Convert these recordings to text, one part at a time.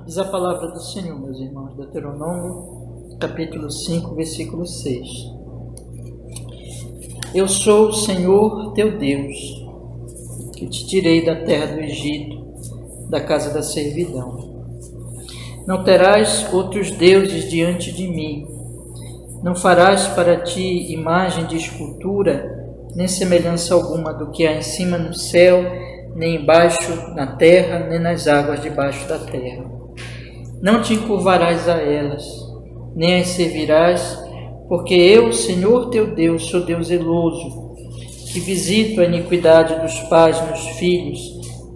Diz a palavra do Senhor, meus irmãos, Deuteronômio, capítulo 5, versículo 6. Eu sou o Senhor teu Deus, que te tirei da terra do Egito, da casa da servidão. Não terás outros deuses diante de mim. Não farás para ti imagem de escultura, nem semelhança alguma do que há em cima no céu, nem embaixo na terra, nem nas águas debaixo da terra. Não te encurvarás a elas, nem as servirás, porque eu, Senhor teu Deus, sou Deus zeloso, que visito a iniquidade dos pais nos filhos,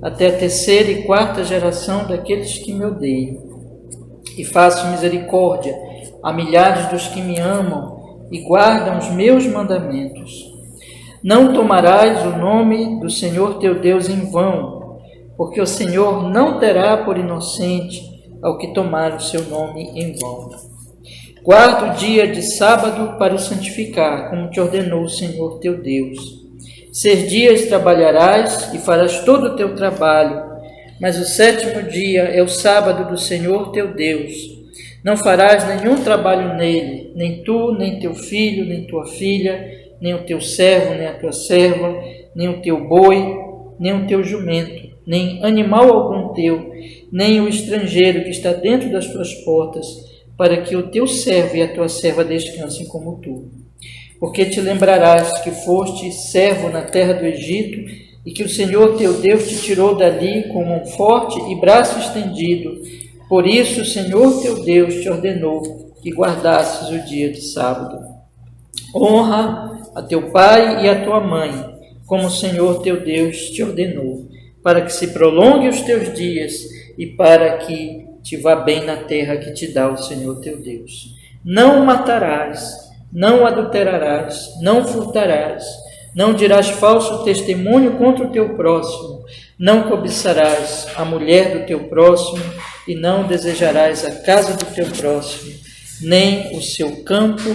até a terceira e quarta geração daqueles que me odeiam. E faço misericórdia a milhares dos que me amam e guardam os meus mandamentos. Não tomarás o nome do Senhor teu Deus em vão, porque o Senhor não terá por inocente ao que tomar o seu nome em vão. Guarda o dia de sábado para o santificar, como te ordenou o Senhor teu Deus. 6 dias trabalharás e farás todo o teu trabalho, mas o 7º dia é o sábado do Senhor teu Deus. Não farás nenhum trabalho nele, nem tu, nem teu filho, nem tua filha, nem o teu servo, nem a tua serva, nem o teu boi, nem o teu jumento, nem animal algum teu, nem o estrangeiro que está dentro das tuas portas, para que o teu servo e a tua serva descansem como tu. Porque te lembrarás que foste servo na terra do Egito, e que o Senhor teu Deus te tirou dali com mão forte e braço estendido. Por isso o Senhor teu Deus te ordenou que guardasses o dia de sábado. Honra a teu pai e a tua mãe, como o Senhor teu Deus te ordenou, para que se prolongue os teus dias e para que te vá bem na terra que te dá o Senhor teu Deus. Não matarás, não adulterarás, não furtarás, não dirás falso testemunho contra o teu próximo, não cobiçarás a mulher do teu próximo e não desejarás a casa do teu próximo, nem o seu campo,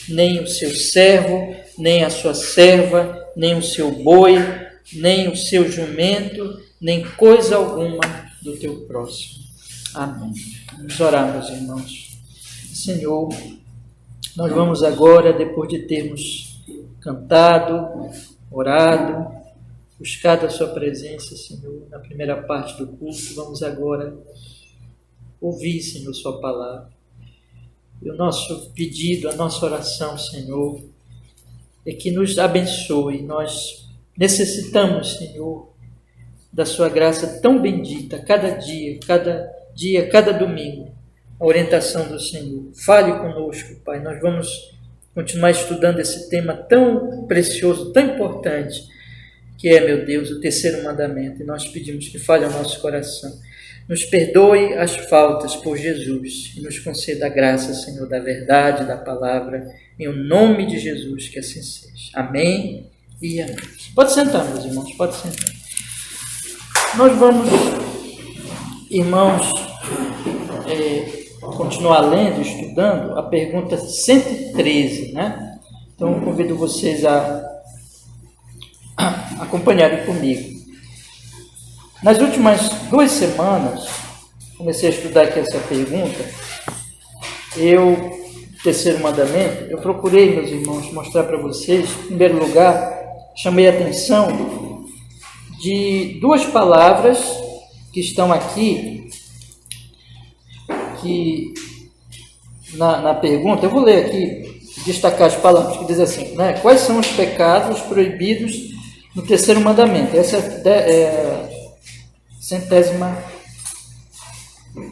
nem o seu servo, nem a sua serva, nem o seu boi, nem o seu jumento, nem coisa alguma do teu próximo. Amém. Vamos orar, meus irmãos. Senhor, nós vamos agora, depois de termos cantado, orado, buscado a sua presença, Senhor, na primeira parte do culto, vamos agora ouvir, Senhor, sua palavra. E o nosso pedido, a nossa oração, Senhor, é que nos abençoe. Nós necessitamos, Senhor, da sua graça tão bendita, cada dia, cada domingo, a orientação do Senhor. Fale conosco, Pai. Nós vamos continuar estudando esse tema tão precioso, tão importante, que é, meu Deus, o 3º mandamento. E nós pedimos que fale ao nosso coração. Nos perdoe as faltas por Jesus e nos conceda a graça, Senhor, da verdade, da palavra, em o nome de Jesus, que assim seja. Amém e amém. Pode sentar, meus irmãos, pode sentar. Nós vamos, irmãos, continuar lendo, estudando a pergunta 113, né? Então, eu convido vocês a acompanharem comigo. Nas últimas 2 semanas, comecei a estudar aqui essa pergunta. O 3º mandamento, eu procurei, meus irmãos, mostrar para vocês. Em primeiro lugar, chamei a atenção de 2 palavras que estão aqui, que na pergunta, eu vou ler aqui, destacar as palavras, que diz assim, né? Quais são os pecados proibidos no 3º mandamento? Essa é a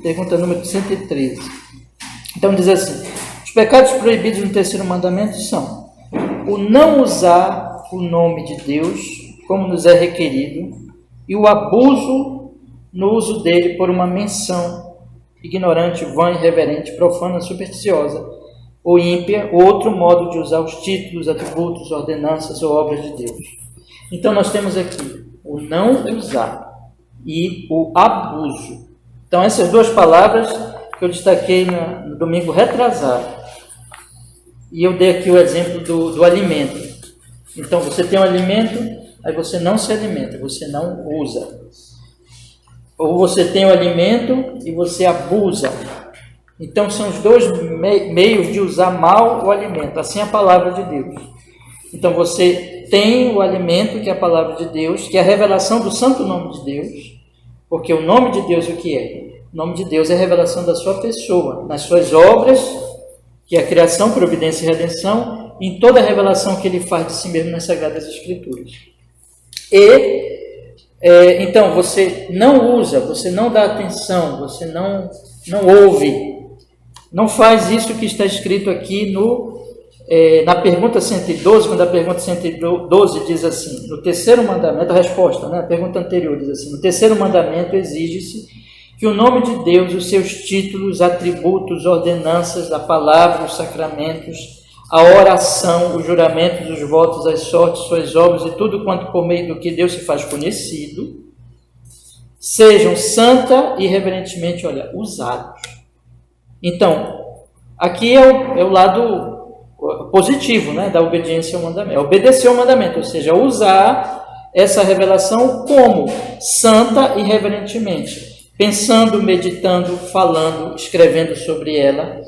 pergunta número 113. Então diz assim, os pecados proibidos no 3º mandamento são o não usar o nome de Deus como nos é requerido e o abuso no uso dele por uma menção ignorante, vã, irreverente, profana, supersticiosa ou ímpia, ou outro modo de usar os títulos, atributos, ordenanças ou obras de Deus. Então nós temos aqui o não usar e o abuso. Então essas 2 palavras que eu destaquei no domingo retrasado. E eu dei aqui o exemplo do alimento. Então você tem um alimento, aí você não se alimenta, você não usa. Ou você tem o alimento e você abusa. Então são os dois meios de usar mal o alimento. Assim é a palavra de Deus. Então você tem o alimento, que é a palavra de Deus, que é a revelação do santo nome de Deus. Porque o nome de Deus o que é? O nome de Deus é a revelação da sua pessoa, nas suas obras, que é a criação, providência e redenção, em toda a revelação que ele faz de si mesmo nas Sagradas Escrituras. Então, você não usa, você não dá atenção, você não ouve, não faz isso que está escrito aqui na pergunta 112, quando a pergunta 112 diz assim, no terceiro mandamento, a resposta, né? A pergunta anterior diz assim, no terceiro mandamento exige-se que o nome de Deus, os seus títulos, atributos, ordenanças, a palavra, os sacramentos, a oração, os juramentos, os votos, as sortes, suas obras e tudo quanto por meio do que Deus se faz conhecido, sejam santa e reverentemente, usados. Então, aqui é o lado positivo, né, da obediência ao mandamento. É obedecer ao mandamento, ou seja, usar essa revelação como santa e reverentemente, pensando, meditando, falando, escrevendo sobre ela,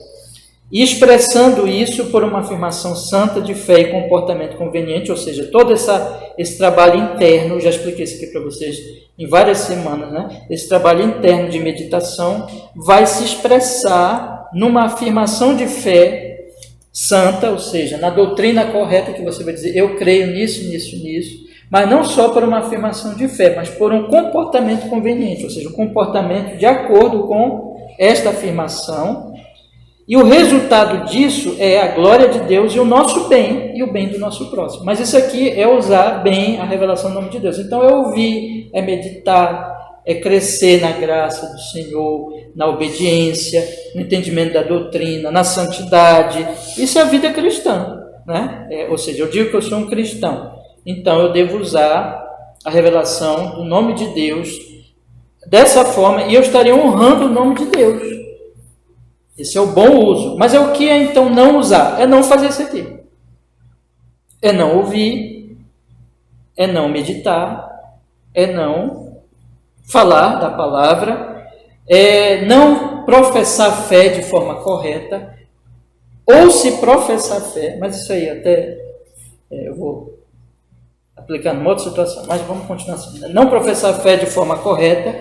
e expressando isso por uma afirmação santa de fé e comportamento conveniente, ou seja, todo esse trabalho interno, já expliquei isso aqui para vocês em várias semanas, né? Esse trabalho interno de meditação vai se expressar numa afirmação de fé santa, ou seja, na doutrina correta que você vai dizer, eu creio nisso, nisso, nisso, mas não só por uma afirmação de fé, mas por um comportamento conveniente, ou seja, um comportamento de acordo com esta afirmação. E o resultado disso é a glória de Deus e o nosso bem e o bem do nosso próximo. Mas isso aqui é usar bem a revelação do nome de Deus. Então é ouvir, é meditar, é crescer na graça do Senhor, na obediência, no entendimento da doutrina, na santidade. Isso é a vida cristã, né? Ou seja, eu digo que eu sou um cristão. Então eu devo usar a revelação do nome de Deus dessa forma e eu estaria honrando o nome de Deus. Esse é o bom uso. Mas é o que é então não usar? É não fazer isso aqui. É não ouvir, é não meditar, é não falar da palavra, é não professar fé de forma correta, ou se professar fé, mas isso aí até eu vou aplicar numa outra situação, mas vamos continuar assim. Não professar fé de forma correta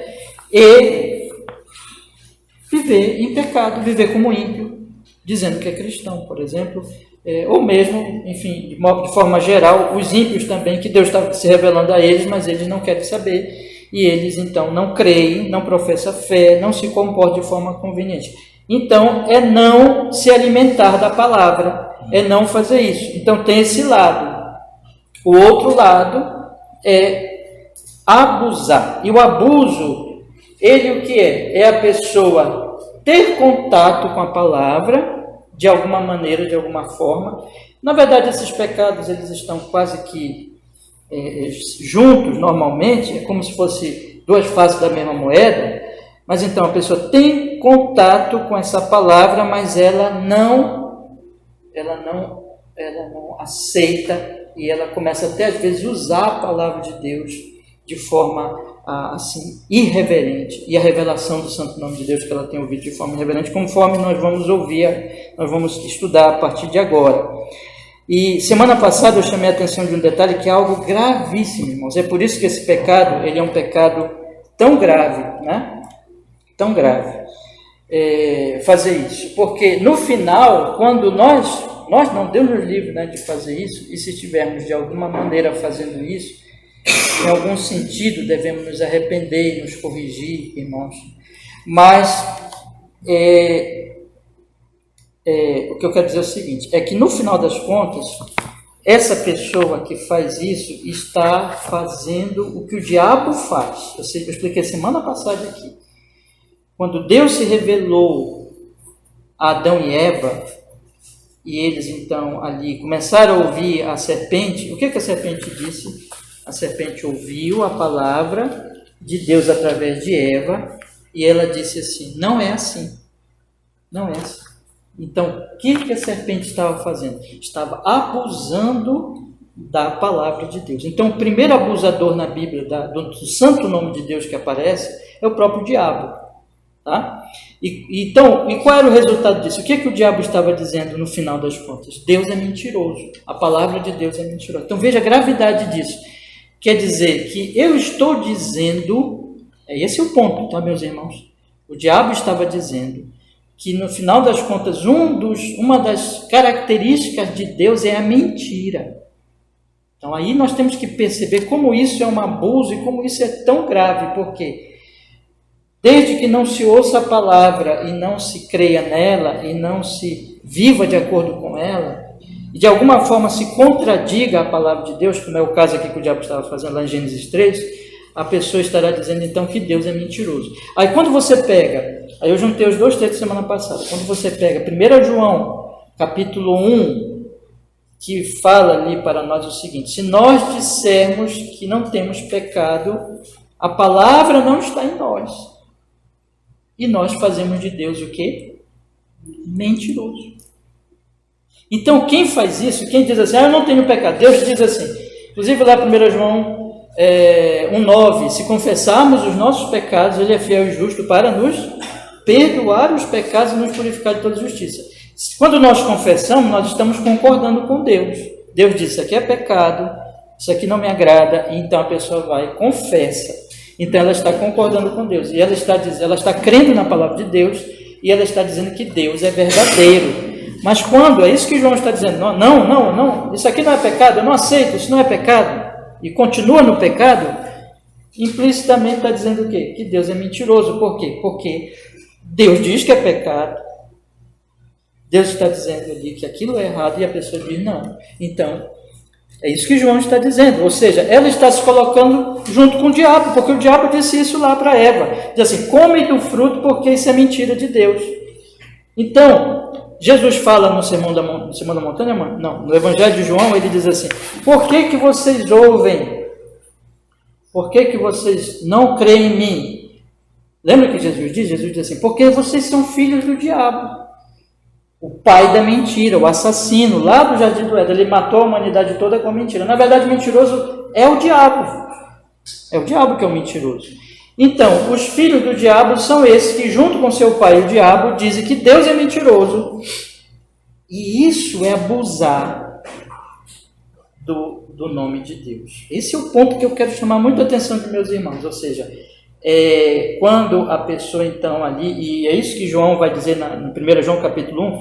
e viver em pecado, viver como ímpio, dizendo que é cristão, por exemplo, ou mesmo, enfim, de forma geral, os ímpios também, que Deus está se revelando a eles, mas eles não querem saber, e eles então não creem, não professam fé, não se comportam de forma conveniente. Então, é não se alimentar da palavra, é não fazer isso. Então, tem esse lado. O outro lado é abusar. E o abuso, ele o que é? É a pessoa ter contato com a palavra, de alguma maneira, de alguma forma. Na verdade, esses pecados, eles estão quase que juntos, normalmente, é como se fosse duas faces da mesma moeda, mas então a pessoa tem contato com essa palavra, mas ela não aceita, e ela começa até às vezes a usar a palavra de Deus de forma assim irreverente, e a revelação do santo nome de Deus que ela tem ouvido de forma irreverente, conforme nós vamos ouvir, nós vamos estudar a partir de agora. E semana passada eu chamei a atenção de um detalhe que é algo gravíssimo, irmãos. É por isso que esse pecado, ele é um pecado tão grave, né? Tão grave. Fazer isso, porque no final, quando nós não Deus nos livre, né, de fazer isso, e se estivermos de alguma maneira fazendo isso, em algum sentido devemos nos arrepender e nos corrigir, irmãos. Mas o que eu quero dizer é o seguinte, é que no final das contas, essa pessoa que faz isso está fazendo o que o diabo faz. Eu expliquei semana passada aqui. Quando Deus se revelou a Adão e Eva, e eles então ali começaram a ouvir a serpente, o que a serpente disse? A serpente ouviu a palavra de Deus através de Eva, e ela disse assim, não é assim, não é assim. Então, o que a serpente estava fazendo? Estava abusando da palavra de Deus. Então, o primeiro abusador na Bíblia, do santo nome de Deus que aparece, é o próprio diabo. Tá? E qual era o resultado disso? O que o diabo estava dizendo no final das contas? Deus é mentiroso. A palavra de Deus é mentirosa. Então veja a gravidade disso. Quer dizer que eu estou dizendo, esse é o ponto, tá, meus irmãos? O diabo estava dizendo que no final das contas uma das características de Deus é a mentira. Então aí nós temos que perceber como isso é um abuso e como isso é tão grave, porque desde que não se ouça a palavra e não se creia nela e não se viva de acordo com ela, e de alguma forma se contradiga a palavra de Deus, como é o caso aqui que o diabo estava fazendo lá em Gênesis 3, a pessoa estará dizendo então que Deus é mentiroso. Aí quando você pega, aí eu juntei os dois textos semana passada, quando você pega 1 João, capítulo 1, que fala ali para nós o seguinte: se nós dissermos que não temos pecado, a palavra não está em nós. E nós fazemos de Deus o quê? Mentiroso. Então, quem faz isso, quem diz assim, eu não tenho pecado, Deus diz assim, inclusive lá 1 João 1,9, se confessarmos os nossos pecados, Ele é fiel e justo para nos perdoar os pecados e nos purificar de toda justiça. Quando nós confessamos, nós estamos concordando com Deus. Deus diz, isso aqui é pecado, isso aqui não me agrada, e então a pessoa vai e confessa. Então ela está concordando com Deus, e ela está crendo na palavra de Deus, e ela está dizendo que Deus é verdadeiro. Mas quando, é isso que João está dizendo, não, isso aqui não é pecado, eu não aceito, isso não é pecado, e continua no pecado, implicitamente está dizendo o quê? Que Deus é mentiroso. Por quê? Porque Deus diz que é pecado, Deus está dizendo ali que aquilo é errado, e a pessoa diz não. Então, é isso que João está dizendo, ou seja, ela está se colocando junto com o diabo, porque o diabo disse isso lá para Eva, diz assim, come do fruto porque isso é mentira de Deus. Então, Jesus fala no Sermão da Montanha, não, no Evangelho de João, ele diz assim, por que vocês ouvem? Por que vocês não creem em mim? Lembra que Jesus diz? Jesus diz assim, porque vocês são filhos do diabo. O pai da mentira, o assassino, lá do Jardim do Éden, ele matou a humanidade toda com a mentira. Na verdade, o mentiroso é o diabo. É o diabo que é o mentiroso. Então, os filhos do diabo são esses que, junto com seu pai, o diabo, dizem que Deus é mentiroso. E isso é abusar do nome de Deus. Esse é o ponto que eu quero chamar muito a atenção dos meus irmãos. Ou seja, quando a pessoa então ali, e é isso que João vai dizer no 1 João capítulo 1,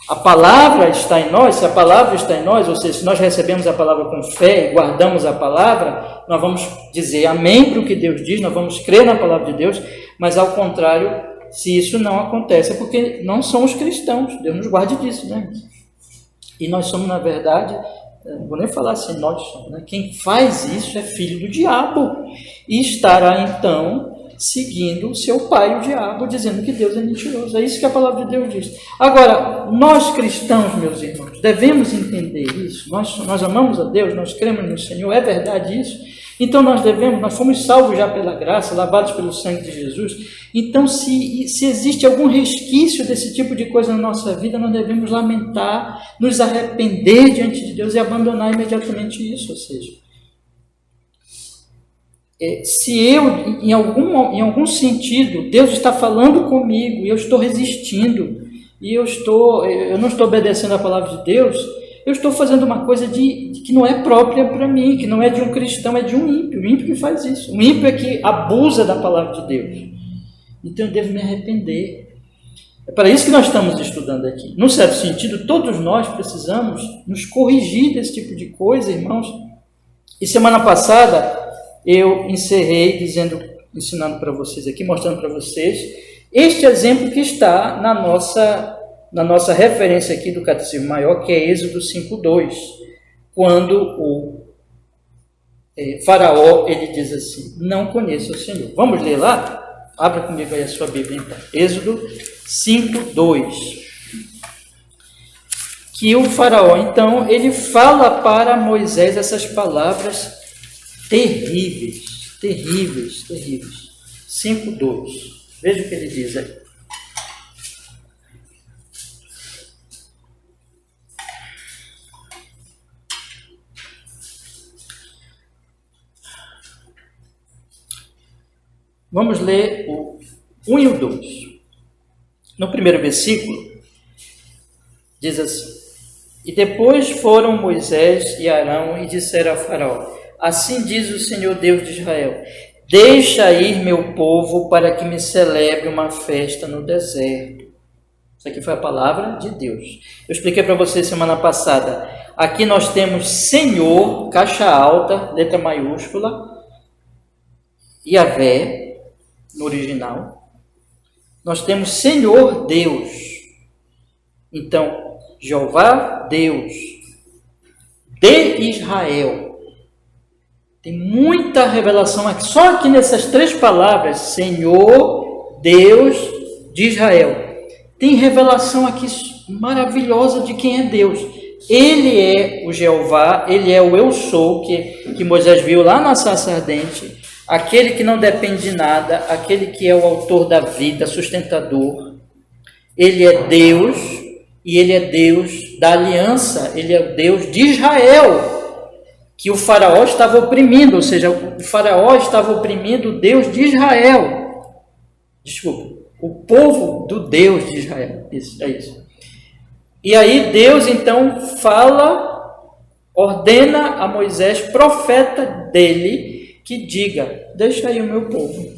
a palavra está em nós, se a palavra está em nós, ou seja, se nós recebemos a palavra com fé e guardamos a palavra, nós vamos dizer amém para o que Deus diz, nós vamos crer na palavra de Deus, mas ao contrário, se isso não acontece, é porque não somos cristãos, Deus nos guarde disso, né? E nós somos, na verdade, não vou nem falar assim, nós somos, né? Quem faz isso é filho do diabo, e estará então seguindo o seu pai, o diabo, dizendo que Deus é mentiroso. É isso que a palavra de Deus diz. Agora, nós cristãos, meus irmãos, devemos entender isso. Nós amamos a Deus, nós cremos no Senhor, é verdade isso? Então nós fomos salvos já pela graça, lavados pelo sangue de Jesus. Então, se existe algum resquício desse tipo de coisa na nossa vida, nós devemos lamentar, nos arrepender diante de Deus e abandonar imediatamente isso. Ou seja, se eu, em algum sentido, Deus está falando comigo e eu estou resistindo, e eu não estou obedecendo a palavra de Deus, eu estou fazendo uma coisa que não é própria para mim, que não é de um cristão, é de um ímpio. O ímpio que faz isso. O ímpio é que abusa da palavra de Deus. Então eu devo me arrepender. É para isso que nós estamos estudando aqui. Num certo sentido, todos nós precisamos nos corrigir desse tipo de coisa, irmãos. E semana passada eu encerrei ensinando para vocês aqui, mostrando para vocês este exemplo que está na nossa referência aqui do Catecismo Maior, que é Êxodo 5:2, quando o Faraó ele diz assim, não conheço o Senhor. Vamos ler lá? Abra comigo aí a sua Bíblia então. Êxodo 5:2. Que o Faraó, então, ele fala para Moisés essas palavras terríveis. 5:2. Veja o que ele diz aí. Vamos ler o 1 e o 2. No primeiro versículo, diz assim: E depois foram Moisés e Arão e disseram a Faraó: Assim diz o Senhor Deus de Israel: Deixa ir meu povo para que me celebre uma festa no deserto. Isso aqui foi a palavra de Deus. Eu expliquei para vocês semana passada. Aqui nós temos Senhor, caixa alta, letra maiúscula, Yahvé, no original. Nós temos Senhor Deus. Então, Jeová Deus, de Israel. Tem muita revelação aqui. Só aqui nessas três palavras, Senhor Deus de Israel. Tem revelação aqui maravilhosa de quem é Deus. Ele é o Jeová, ele é o eu sou, que Moisés viu lá na sarça ardente, aquele que não depende de nada, aquele que é o autor da vida, sustentador. Ele é Deus, e ele é Deus da aliança, ele é o Deus de Israel, que o faraó estava oprimindo, ou seja, o faraó estava oprimindo o Deus de Israel. Desculpa. O povo do Deus de Israel. Isso, é isso. E aí Deus então fala, ordena a Moisés, profeta dele, que diga: deixa aí o meu povo.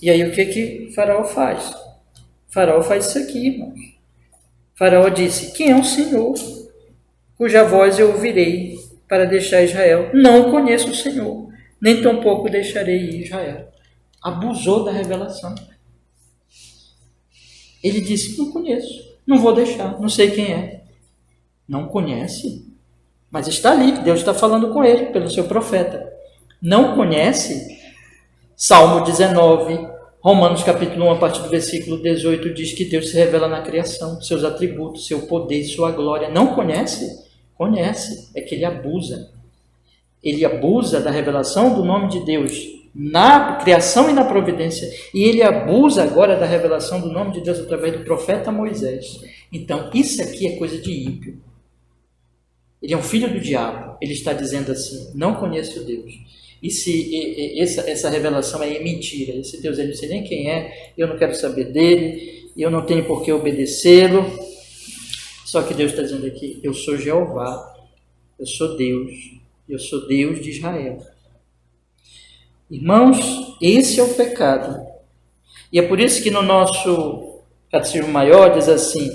E aí o que Faraó faz? Faraó faz isso aqui, irmãos. Faraó disse: quem é o Senhor, cuja voz eu ouvirei para deixar Israel? Não conheço o Senhor, nem tampouco deixarei ir Israel. Abusou da revelação. Ele disse: não conheço, não vou deixar, não sei quem é. Não conhece? Mas está ali, Deus está falando com ele, pelo seu profeta. Não conhece? Salmo 19, Romanos capítulo 1, a partir do versículo 18, diz que Deus se revela na criação, seus atributos, seu poder, sua glória. Não conhece? Conhece, é que ele abusa. Ele abusa da revelação do nome de Deus na criação e na providência, e ele abusa agora da revelação do nome de Deus através do profeta Moisés. Então, isso aqui é coisa de ímpio. Ele é um filho do diabo. Ele está dizendo assim: não conheço Deus. E se essa revelação é mentira, esse Deus eu não sei nem quem é, eu não quero saber dele, eu não tenho por que obedecê-lo. Só que Deus está dizendo aqui: eu sou Jeová, eu sou Deus de Israel. Irmãos, esse é o pecado. E é por isso que no nosso Catecismo Maior diz assim: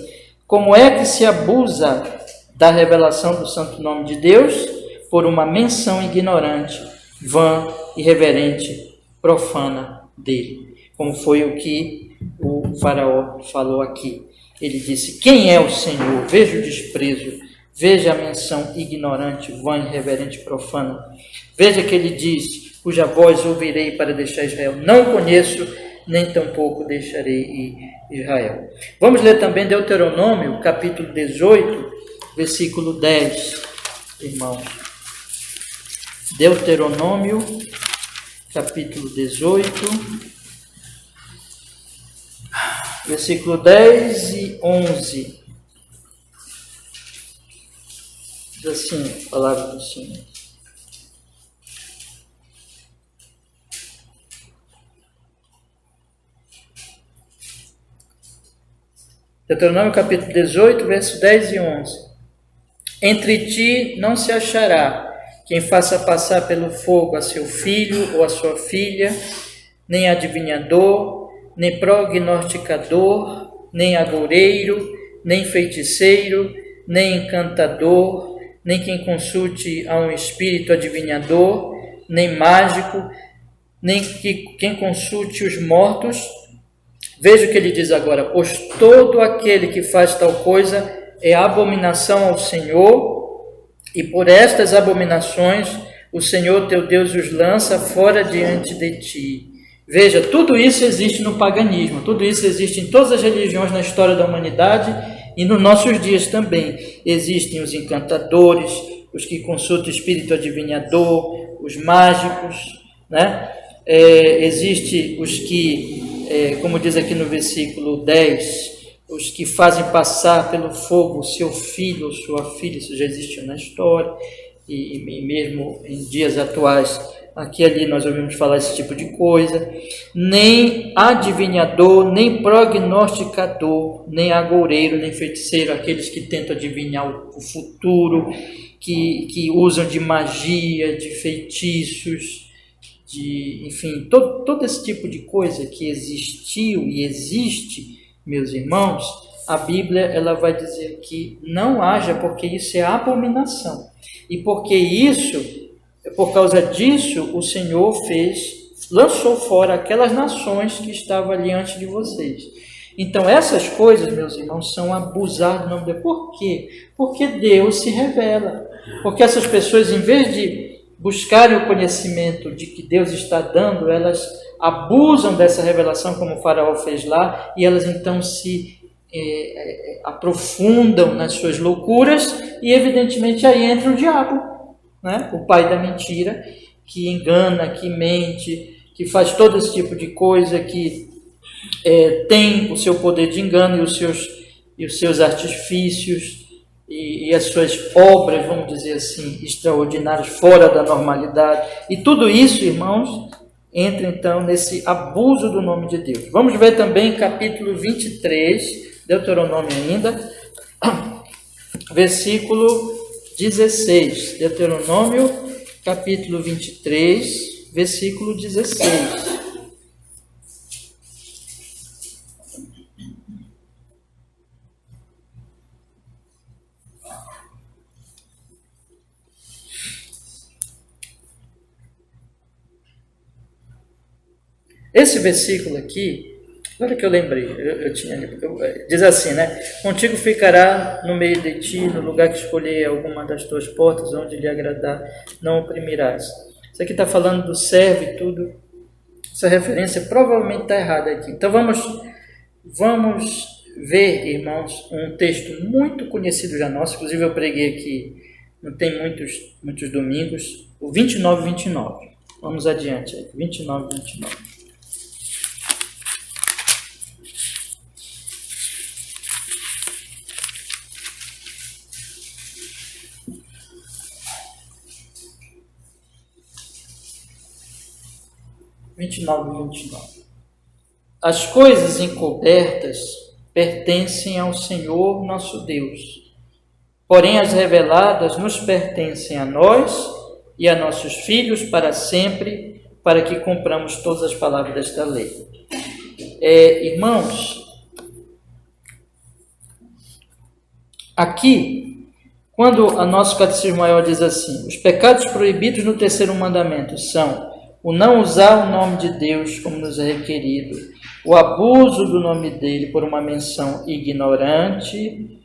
como é que se abusa da revelação do santo nome de Deus? Por uma menção ignorante, vã, irreverente, profana dele. Como foi o que o faraó falou aqui. Ele disse: quem é o Senhor? Veja o desprezo, veja a menção ignorante, vã, irreverente, profana. Veja que ele diz: cuja voz ouvirei para deixar Israel. Não conheço, nem tampouco deixarei ir Israel. Vamos ler também Deuteronômio, capítulo 18, versículo 10, irmãos. Deuteronômio, capítulo 18, versículo 10 e 11. Diz assim a palavra do Senhor: Deuteronômio capítulo 18, versos 10 e 11. Entre ti não se achará quem faça passar pelo fogo a seu filho ou a sua filha, nem adivinhador, nem prognosticador, nem agoureiro, nem feiticeiro, nem encantador, nem quem consulte a um espírito adivinhador, nem mágico, nem quem consulte os mortos. Veja o que ele diz agora: pois todo aquele que faz tal coisa é abominação ao Senhor, e por estas abominações o Senhor teu Deus os lança fora diante de ti. Veja, tudo isso existe no paganismo, tudo isso existe em todas as religiões na história da humanidade e nos nossos dias também. Existem os encantadores, os que consultam o espírito adivinhador, os mágicos, né? Existe os que, como diz aqui no versículo 10, os que fazem passar pelo fogo seu filho ou sua filha. Isso já existiu na história. e mesmo em dias atuais, aqui e ali nós ouvimos falar esse tipo de coisa, nem adivinhador, nem prognosticador, nem agoureiro, nem feiticeiro, aqueles que tentam adivinhar o futuro, que usam de magia, de feitiços, enfim, todo esse tipo de coisa que existiu e existe, meus irmãos, a Bíblia ela vai dizer que não haja, porque isso é abominação. E porque isso, por causa disso, o Senhor lançou fora aquelas nações que estavam ali antes de vocês. Então essas coisas, meus irmãos, são abusar do nome de Deus. Por quê? Porque Deus se revela. Porque essas pessoas, em vez de buscarem o conhecimento de que Deus está dando, elas abusam dessa revelação, como o faraó fez lá, e elas então se aprofundam nas suas loucuras, e evidentemente aí entra o diabo, né? O pai da mentira, que engana, que mente, que faz todo esse tipo de coisa, que tem o seu poder de engano e os seus artifícios e as suas obras, vamos dizer assim, extraordinárias, fora da normalidade. E tudo isso, irmãos, entra então nesse abuso do nome de Deus. Vamos ver também capítulo 23, Deuteronômio ainda, versículo 16. Deuteronômio, capítulo 23, versículo 16. Esse versículo aqui, agora que eu lembrei, diz assim, né? Contigo ficará no meio de ti, no lugar que escolher alguma das tuas portas, onde lhe agradar, não oprimirás. Isso aqui está falando do servo e tudo. Essa referência provavelmente está errada aqui. Então vamos ver, irmãos, um texto muito conhecido já nosso, inclusive eu preguei aqui, não tem muitos domingos, o 29:29. Vamos adiante aí, 29:29. As coisas encobertas pertencem ao Senhor nosso Deus, porém as reveladas nos pertencem a nós e a nossos filhos para sempre, para que cumpramos todas as palavras desta lei. Irmãos, aqui, quando o nosso Catecismo Maior diz assim, os pecados proibidos no terceiro mandamento são o não usar o nome de Deus como nos é requerido, o abuso do nome dele por uma menção ignorante,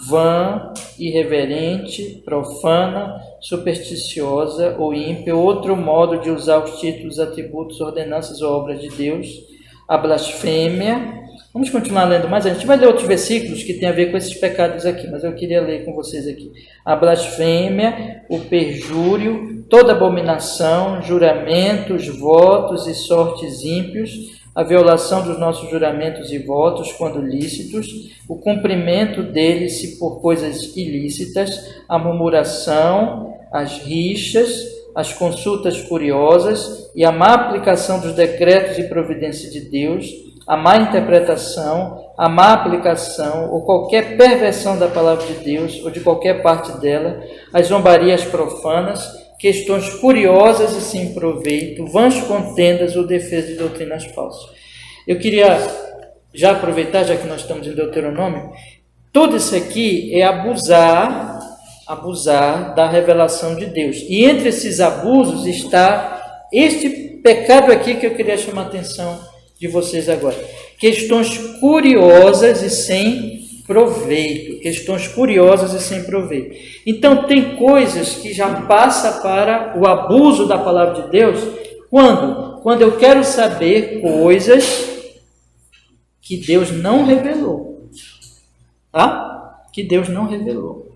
vã, irreverente, profana, supersticiosa ou ímpia, outro modo de usar os títulos, atributos, ordenanças ou obras de Deus, a blasfêmia. Vamos continuar lendo mais, a gente vai ler outros versículos que tem a ver com esses pecados aqui, mas eu queria ler com vocês aqui. A blasfêmia, o perjúrio, toda abominação, juramentos, votos e sortes ímpios, a violação dos nossos juramentos e votos quando lícitos, o cumprimento deles se por coisas ilícitas, a murmuração, as rixas, as consultas curiosas e a má aplicação dos decretos e providências de Deus, a má interpretação, a má aplicação ou qualquer perversão da palavra de Deus ou de qualquer parte dela, as zombarias profanas, questões curiosas e sem proveito, vãs contendas ou defesa de doutrinas falsas. Eu queria já aproveitar, já que nós estamos em Deuteronômio, tudo isso aqui é abusar da revelação de Deus. E entre esses abusos está este pecado aqui que eu queria chamar a atenção de vocês agora. Questões curiosas e sem proveito. Questões curiosas e sem proveito. Então, tem coisas que já passa para o abuso da palavra de Deus. Quando? Quando eu quero saber coisas que Deus não revelou. Tá? Que Deus não revelou.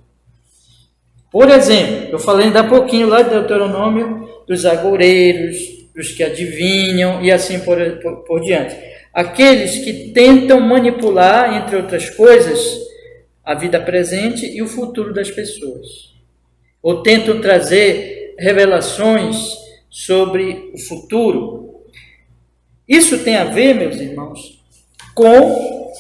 Por exemplo, eu falei ainda há pouquinho lá de Deuteronômio, dos agoureiros, dos que adivinham e assim por diante. Aqueles que tentam manipular, entre outras coisas, a vida presente e o futuro das pessoas. ou tentam trazer revelações sobre o futuro. Isso tem a ver, meus irmãos, com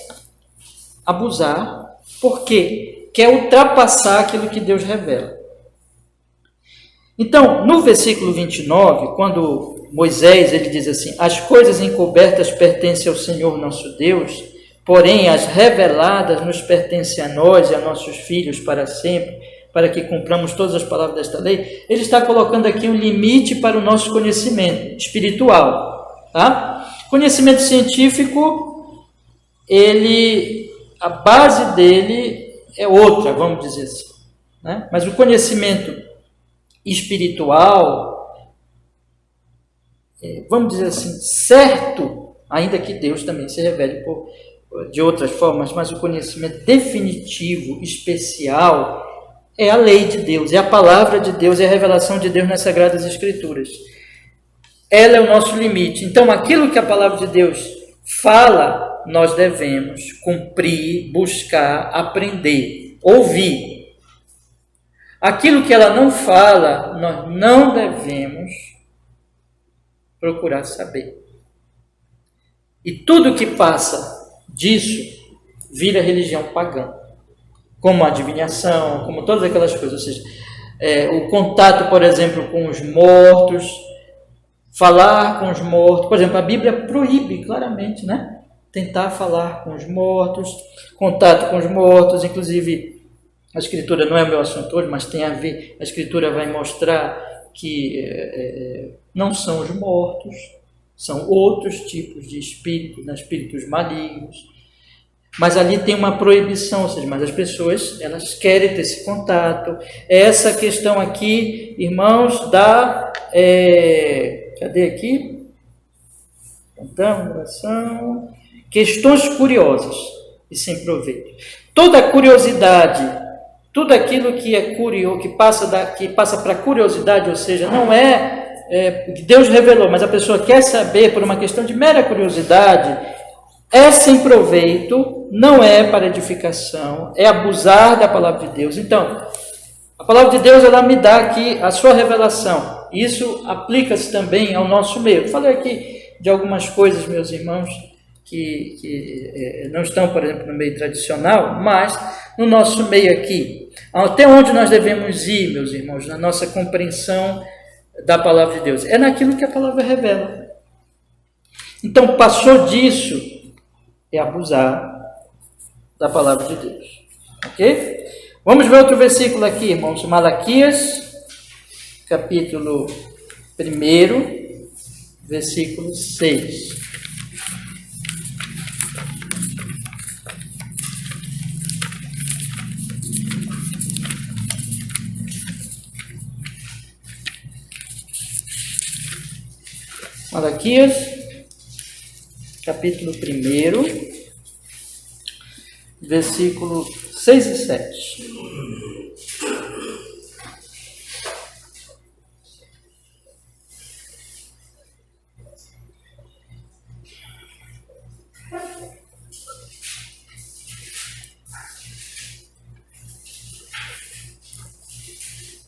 abusar. Por quê? Quer ultrapassar aquilo que Deus revela. Então, no versículo 29, quando Moisés ele diz assim: as coisas encobertas pertencem ao Senhor nosso Deus, porém as reveladas nos pertencem a nós e a nossos filhos para sempre, para que cumpramos todas as palavras desta lei. Ele está colocando aqui um limite para o nosso conhecimento espiritual. Tá? Conhecimento científico, a base dele é outra, vamos dizer assim. Né? Mas o conhecimento espiritual, vamos dizer assim, certo, ainda que Deus também se revele de outras formas, mas o conhecimento definitivo, especial, é a lei de Deus, é a palavra de Deus, é a revelação de Deus nas Sagradas Escrituras. Ela é o nosso limite. Então, aquilo que a palavra de Deus fala, nós devemos cumprir, buscar, aprender, ouvir. Aquilo que ela não fala, nós não devemos procurar saber. E tudo que passa disso vira religião pagã, como a adivinhação, como todas aquelas coisas. Ou seja, o contato, por exemplo, com os mortos, falar com os mortos. Por exemplo, a Bíblia proíbe claramente, né? Tentar falar com os mortos, contato com os mortos. Inclusive, a Escritura não é o meu assunto hoje, mas tem a ver. A Escritura vai mostrar que não são os mortos, são outros tipos de espíritos, né? Espíritos malignos. Mas ali tem uma proibição, ou seja, mas as pessoas, elas querem ter esse contato. Essa questão aqui, irmãos, cadê aqui? Então, oração. Questões curiosas e sem proveito. Toda curiosidade, tudo aquilo que é curioso, que passa para curiosidade, ou seja, não que Deus revelou, mas a pessoa quer saber por uma questão de mera curiosidade, é sem proveito, não é para edificação, é abusar da palavra de Deus. Então, a palavra de Deus, ela me dá aqui a sua revelação. Isso aplica-se também ao nosso meio. Eu falei aqui de algumas coisas, meus irmãos, que não estão, por exemplo, no meio tradicional, mas no nosso meio aqui. Até onde nós devemos ir, meus irmãos, na nossa compreensão da palavra de Deus? É naquilo que a palavra revela. Então, passou disso, é abusar da palavra de Deus. Ok? Vamos ver outro versículo aqui, irmãos. Malaquias, capítulo 1, versículo 6. Malaquias, capítulo 1, versículo 6 e 7.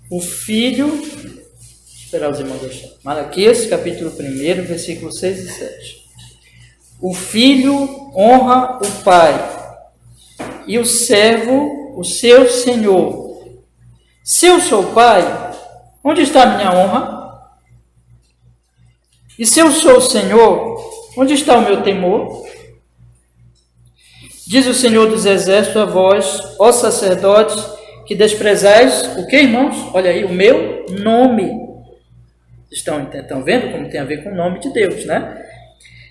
O filho... Esperar os irmãos achar. Malaquias, capítulo 1, versículo 6 e 7. O filho honra o pai, e o servo o seu senhor. Se eu sou pai, onde está a minha honra? E se eu sou o Senhor, onde está o meu temor? Diz o Senhor dos Exércitos a vós, ó sacerdotes, que desprezais, o que, irmãos? Olha aí, o meu nome. Estão vendo como tem a ver com o nome de Deus, né?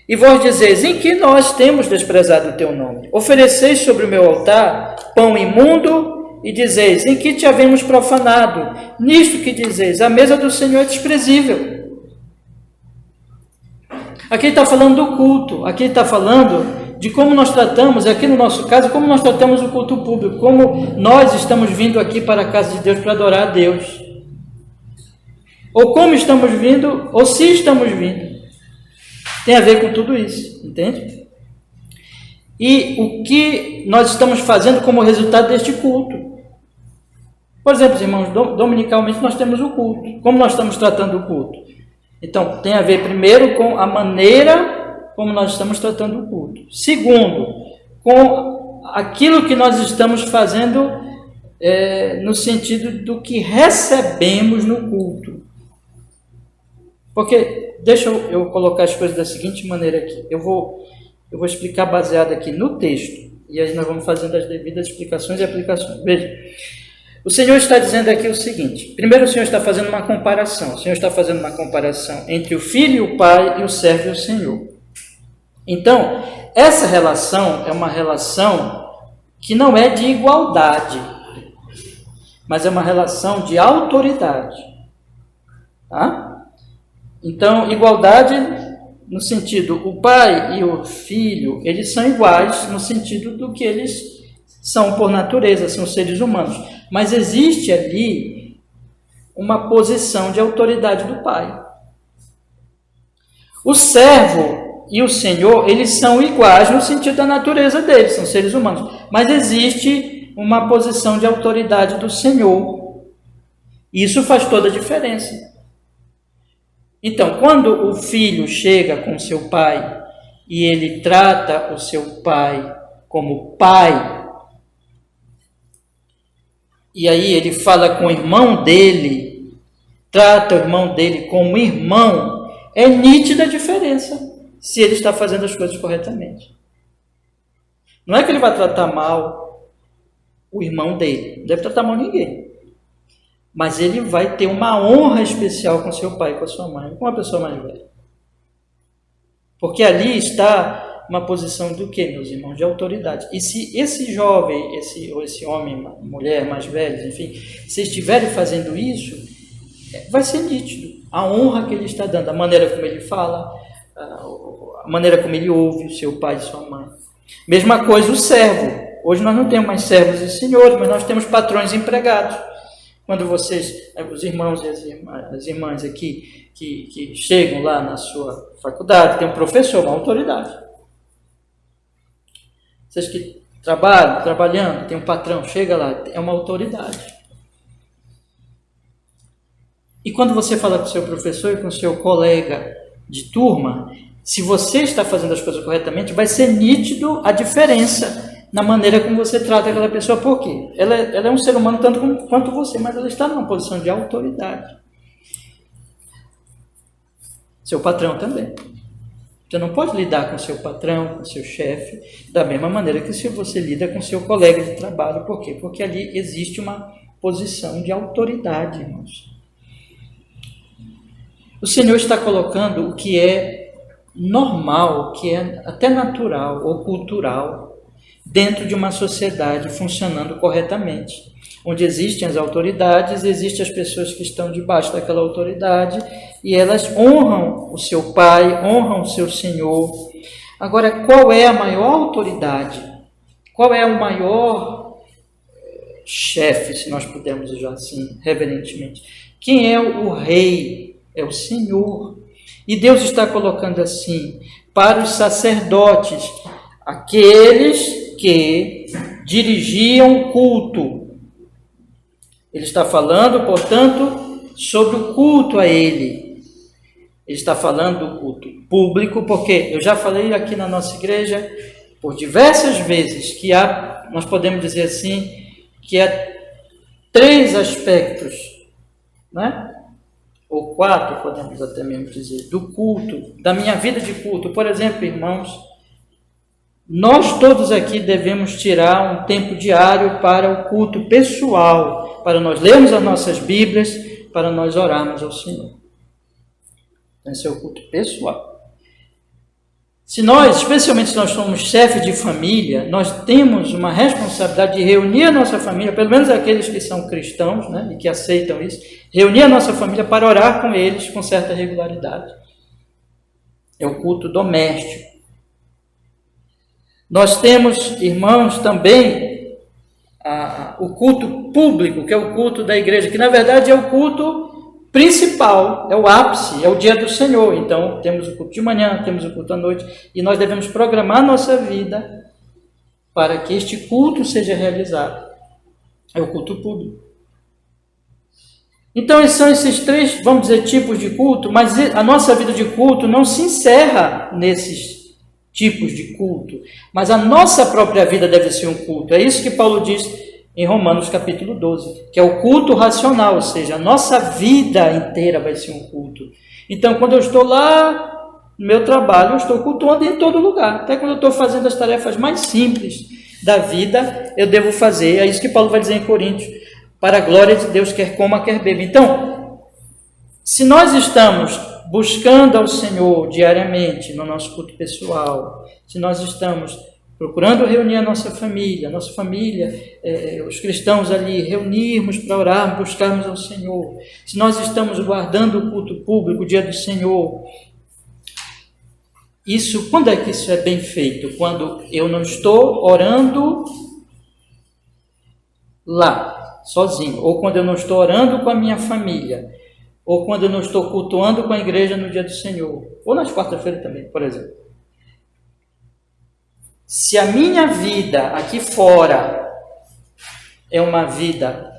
E vós dizeis, em que nós temos desprezado o teu nome? Ofereceis sobre o meu altar pão imundo e dizeis, em que te havemos profanado? Nisto que dizeis, a mesa do Senhor é desprezível. Aqui está falando do culto, aqui está falando de como nós tratamos, aqui no nosso caso, como nós tratamos o culto público, como nós estamos vindo aqui para a casa de Deus para adorar a Deus. Ou como estamos vindo, ou se estamos vindo. Tem a ver com tudo isso, entende? E o que nós estamos fazendo como resultado deste culto. Por exemplo, irmãos, dominicalmente nós temos o culto. Como nós estamos tratando o culto? Então, tem a ver primeiro com a maneira como nós estamos tratando o culto. Segundo, com aquilo que nós estamos fazendo no sentido do que recebemos no culto. Porque, deixa eu colocar as coisas da seguinte maneira aqui. Eu vou explicar baseado aqui no texto. E aí nós vamos fazendo as devidas explicações e aplicações. Veja, o Senhor está dizendo aqui o seguinte. Primeiro o Senhor está fazendo uma comparação. O Senhor está fazendo uma comparação entre o filho e o pai e o servo e o Senhor. Então, essa relação é uma relação que não é de igualdade, mas é uma relação de autoridade. Tá? Então, igualdade no sentido, o pai e o filho, eles são iguais no sentido do que eles são por natureza, são seres humanos. Mas existe ali uma posição de autoridade do pai. O servo e o senhor, eles são iguais no sentido da natureza deles, são seres humanos. Mas existe uma posição de autoridade do senhor. Isso faz toda a diferença. Então, quando o filho chega com seu pai e ele trata o seu pai como pai, e aí ele fala com o irmão dele, trata o irmão dele como irmão, é nítida a diferença se ele está fazendo as coisas corretamente. Não é que ele vai tratar mal o irmão dele, não deve tratar mal ninguém. Mas ele vai ter uma honra especial com seu pai e com a sua mãe, com uma pessoa mais velha. Porque ali está uma posição do quê, meus irmãos? De autoridade. E se esse jovem, esse homem, mulher mais velhos, enfim, se estiverem fazendo isso, vai ser nítido. A honra que ele está dando, a maneira como ele fala, a maneira como ele ouve o seu pai e sua mãe. Mesma coisa o servo. Hoje nós não temos mais servos e senhores, mas nós temos patrões e empregados. Quando vocês, os irmãos e as irmãs aqui, que chegam lá na sua faculdade, tem um professor, uma autoridade. Vocês que trabalhando, tem um patrão, chega lá, é uma autoridade. E quando você fala com o seu professor e com o seu colega de turma, se você está fazendo as coisas corretamente, vai ser nítido a diferença na maneira como você trata aquela pessoa. Por quê? Ela é um ser humano tanto quanto você, mas ela está numa posição de autoridade. Seu patrão também. Você não pode lidar com seu patrão, com seu chefe, da mesma maneira que se você lida com seu colega de trabalho. Por quê? Porque ali existe uma posição de autoridade, irmãos. O Senhor está colocando o que é normal, o que é até natural ou cultural, dentro de uma sociedade funcionando corretamente, onde existem as autoridades, existem as pessoas que estão debaixo daquela autoridade e elas honram o seu pai, honram o seu senhor. Agora, qual é a maior autoridade? Qual é o maior chefe, se nós pudermos dizer assim, reverentemente? Quem é o rei? É o Senhor. E Deus está colocando assim, para os sacerdotes, aqueles que dirigiam o culto. Ele está falando, portanto, sobre o culto a Ele. Ele está falando do culto público, porque eu já falei aqui na nossa igreja, por diversas vezes, que nós podemos dizer assim, que há 3 aspectos, né? Ou 4, podemos até mesmo dizer, do culto, da minha vida de culto. Por exemplo, irmãos, nós todos aqui devemos tirar um tempo diário para o culto pessoal, para nós lermos as nossas Bíblias, para nós orarmos ao Senhor. Esse é o culto pessoal. Se nós, especialmente se nós somos chefe de família, nós temos uma responsabilidade de reunir a nossa família, pelo menos aqueles que são cristãos, né, e que aceitam isso, reunir a nossa família para orar com eles com certa regularidade. É o culto doméstico. Nós temos, irmãos, também o culto público, que é o culto da igreja, que na verdade é o culto principal, é o ápice, é o dia do Senhor. Então, temos o culto de manhã, temos o culto à noite, e nós devemos programar a nossa vida para que este culto seja realizado. É o culto público. Então, são esses três, vamos dizer, tipos de culto, mas a nossa vida de culto não se encerra nesses tipos de culto, mas a nossa própria vida deve ser um culto. É isso que Paulo diz em Romanos capítulo 12, que é o culto racional, ou seja, a nossa vida inteira vai ser um culto. Então, quando eu estou lá no meu trabalho, eu estou cultuando em todo lugar, até quando eu estou fazendo as tarefas mais simples da vida, eu devo fazer. É isso que Paulo vai dizer em Coríntios: para a glória de Deus, quer coma, quer beba. Então, se nós estamos buscando ao Senhor diariamente no nosso culto pessoal, se nós estamos procurando reunir a nossa família, os cristãos ali, reunirmos para orar, buscarmos ao Senhor, se nós estamos guardando o culto público, o dia do Senhor, quando é que isso é bem feito? Quando eu não estou orando lá, sozinho, ou quando eu não estou orando com a minha família, ou quando eu não estou cultuando com a igreja no dia do Senhor, ou nas quarta-feiras também, por exemplo. Se a minha vida aqui fora é uma vida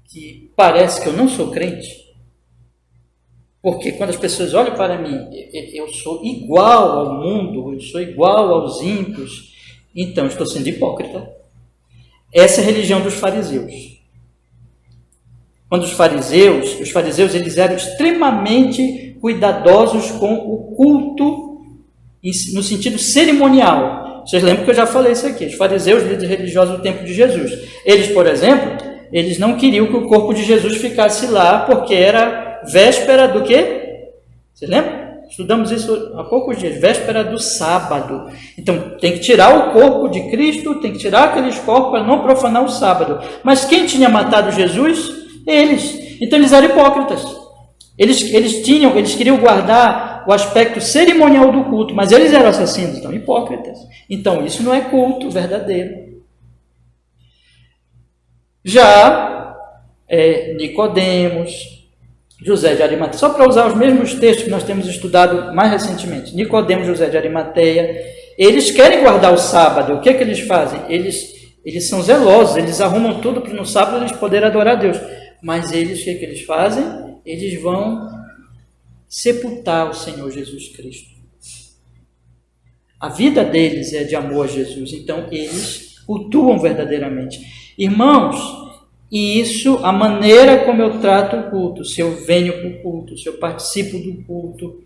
que parece que eu não sou crente, porque quando as pessoas olham para mim, eu sou igual ao mundo, eu sou igual aos ímpios, então estou sendo hipócrita. Essa é a religião dos fariseus. Quando os fariseus eles eram extremamente cuidadosos com o culto no sentido cerimonial. Vocês lembram que eu já falei isso aqui? Os fariseus, líderes religiosos do tempo de Jesus. Eles, por exemplo, eles não queriam que o corpo de Jesus ficasse lá, porque era véspera do quê? Vocês lembram? Estudamos isso há poucos dias, véspera do sábado. Então, tem que tirar o corpo de Cristo, tem que tirar aqueles corpos para não profanar o sábado. Mas quem tinha matado Jesus? Eles. Então, eles eram hipócritas. Eles queriam guardar o aspecto cerimonial do culto, mas eles eram assassinos, então hipócritas. Então, isso não é culto verdadeiro. Já Nicodemos, José de Arimateia, só para usar os mesmos textos que nós temos estudado mais recentemente, Nicodemos, José de Arimateia, eles querem guardar o sábado. O que eles fazem? Eles são zelosos, eles arrumam tudo para no sábado eles poderem adorar a Deus. Mas o que eles fazem? Eles vão sepultar o Senhor Jesus Cristo. A vida deles é de amor a Jesus, então eles cultuam verdadeiramente. Irmãos, e isso, a maneira como eu trato o culto, se eu venho para o culto, se eu participo do culto,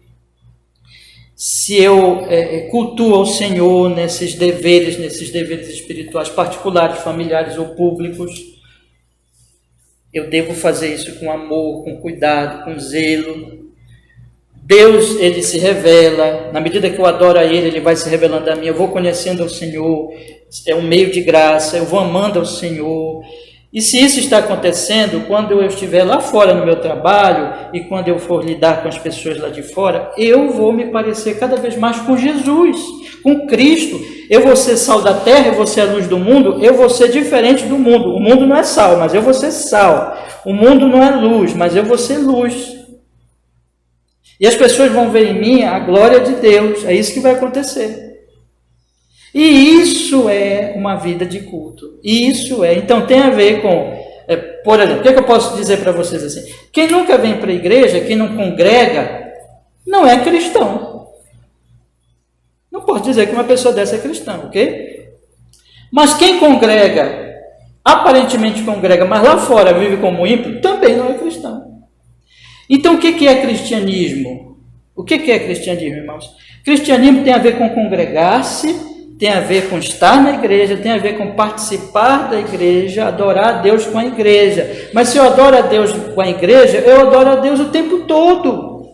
se eu cultuo ao Senhor nesses deveres espirituais particulares, familiares ou públicos, eu devo fazer isso com amor, com cuidado, com zelo. Deus, ele se revela, na medida que eu adoro a ele vai se revelando a mim, eu vou conhecendo ao Senhor, é um meio de graça, eu vou amando ao Senhor. E se isso está acontecendo, quando eu estiver lá fora no meu trabalho e quando eu for lidar com as pessoas lá de fora, eu vou me parecer cada vez mais com Jesus, com Cristo. Eu vou ser sal da terra, eu vou ser a luz do mundo, eu vou ser diferente do mundo. O mundo não é sal, mas eu vou ser sal. O mundo não é luz, mas eu vou ser luz. E as pessoas vão ver em mim a glória de Deus. É isso que vai acontecer. E isso é uma vida de culto. Então tem a ver com, por exemplo, o que eu posso dizer para vocês assim? Quem nunca vem para a igreja, quem não congrega, não é cristão. Não posso dizer que uma pessoa dessa é cristã, ok? Mas quem congrega, aparentemente congrega, mas lá fora vive como ímpio, também não é cristão. Então o que é cristianismo? O que é cristianismo, irmãos? Cristianismo tem a ver com congregar-se, tem a ver com estar na igreja, tem a ver com participar da igreja, adorar a Deus com a igreja. Mas se eu adoro a Deus com a igreja, eu adoro a Deus o tempo todo.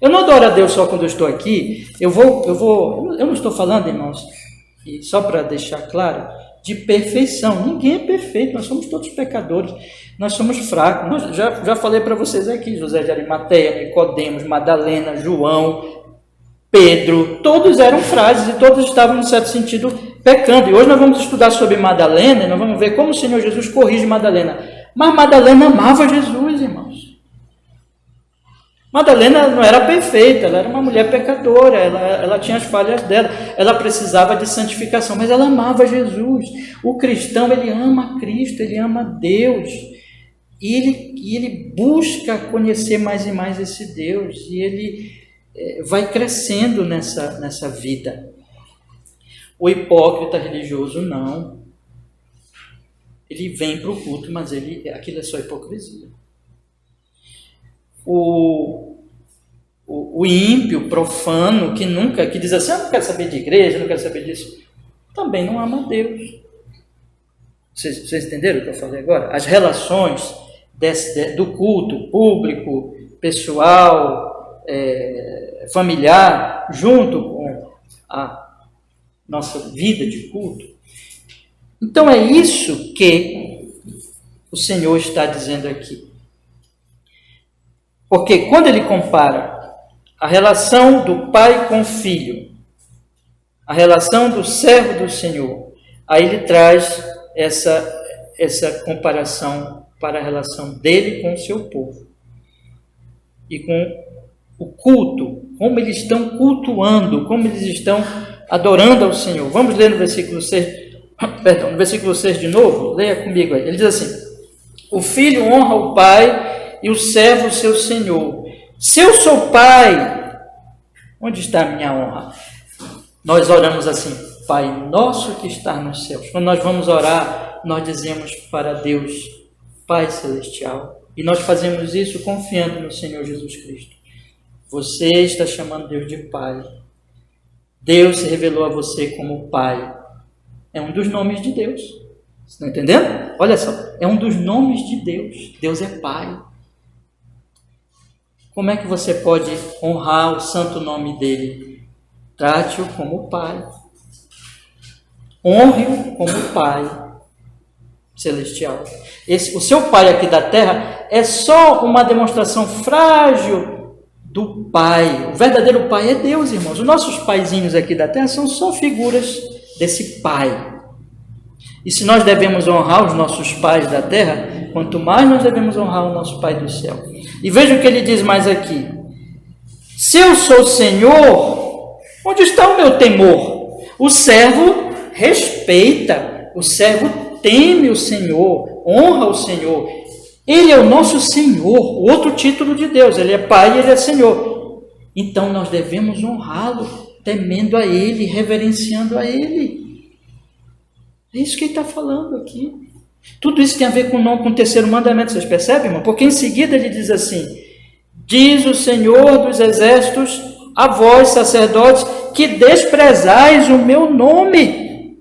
Eu não adoro a Deus só quando eu estou aqui. Eu não estou falando, irmãos, e só para deixar claro, de perfeição. Ninguém é perfeito, nós somos todos pecadores, nós somos fracos. Já falei para vocês aqui, José de Arimateia, Nicodemos, Madalena, João, Pedro, todos eram frágeis e todos estavam, em certo sentido, pecando. E hoje nós vamos estudar sobre Madalena e nós vamos ver como o Senhor Jesus corrige Madalena. Mas Madalena amava Jesus, irmãos. Madalena não era perfeita, ela era uma mulher pecadora, ela tinha as falhas dela, ela precisava de santificação, mas ela amava Jesus. O cristão, ele ama Cristo, ele ama Deus. E ele busca conhecer mais e mais esse Deus, e ele vai crescendo nessa vida. O hipócrita religioso não. Ele vem para o culto, mas aquilo é só hipocrisia. O ímpio, profano, que diz assim, eu não quero saber de igreja, não quero saber disso, também não ama Deus. Vocês entenderam o que eu falei agora? As relações do culto público, pessoal, familiar, junto com a nossa vida de culto. Então é isso que o Senhor está dizendo aqui. Porque quando ele compara a relação do pai com o filho, a relação do servo do Senhor, aí ele traz essa comparação para a relação dele com o seu povo. E com o culto, como eles estão cultuando, como eles estão adorando ao Senhor. Vamos ler no versículo 6, no versículo 6 de novo, leia comigo aí. Ele diz assim, o filho honra o pai e o servo o seu senhor. Se eu sou pai, onde está a minha honra? Nós oramos assim, Pai nosso que está nos céus. Quando nós vamos orar, nós dizemos para Deus, Pai celestial. E nós fazemos isso confiando no Senhor Jesus Cristo. Você está chamando Deus de Pai. Deus se revelou a você como Pai. É um dos nomes de Deus. Você está entendendo? Olha só, é um dos nomes de Deus. Deus é Pai. Como é que você pode honrar o santo nome dele? Trate-o como Pai. Honre-o como Pai celestial. O seu Pai aqui da terra é só uma demonstração frágil do Pai. O verdadeiro Pai é Deus, irmãos. Os nossos paizinhos aqui da terra são só figuras desse Pai. E se nós devemos honrar os nossos pais da terra, quanto mais nós devemos honrar o nosso Pai do céu. E veja o que ele diz mais aqui. Se eu sou Senhor, onde está o meu temor? O servo respeita, o servo teme o Senhor, honra o Senhor. Ele é o nosso Senhor, outro título de Deus. Ele é Pai e Ele é Senhor. Então nós devemos honrá-lo, temendo a Ele, reverenciando a Ele. É isso que ele está falando aqui. Tudo isso tem a ver com o terceiro mandamento, vocês percebem, irmão? Porque em seguida ele diz assim, diz o Senhor dos exércitos a vós, sacerdotes, que desprezais o meu nome.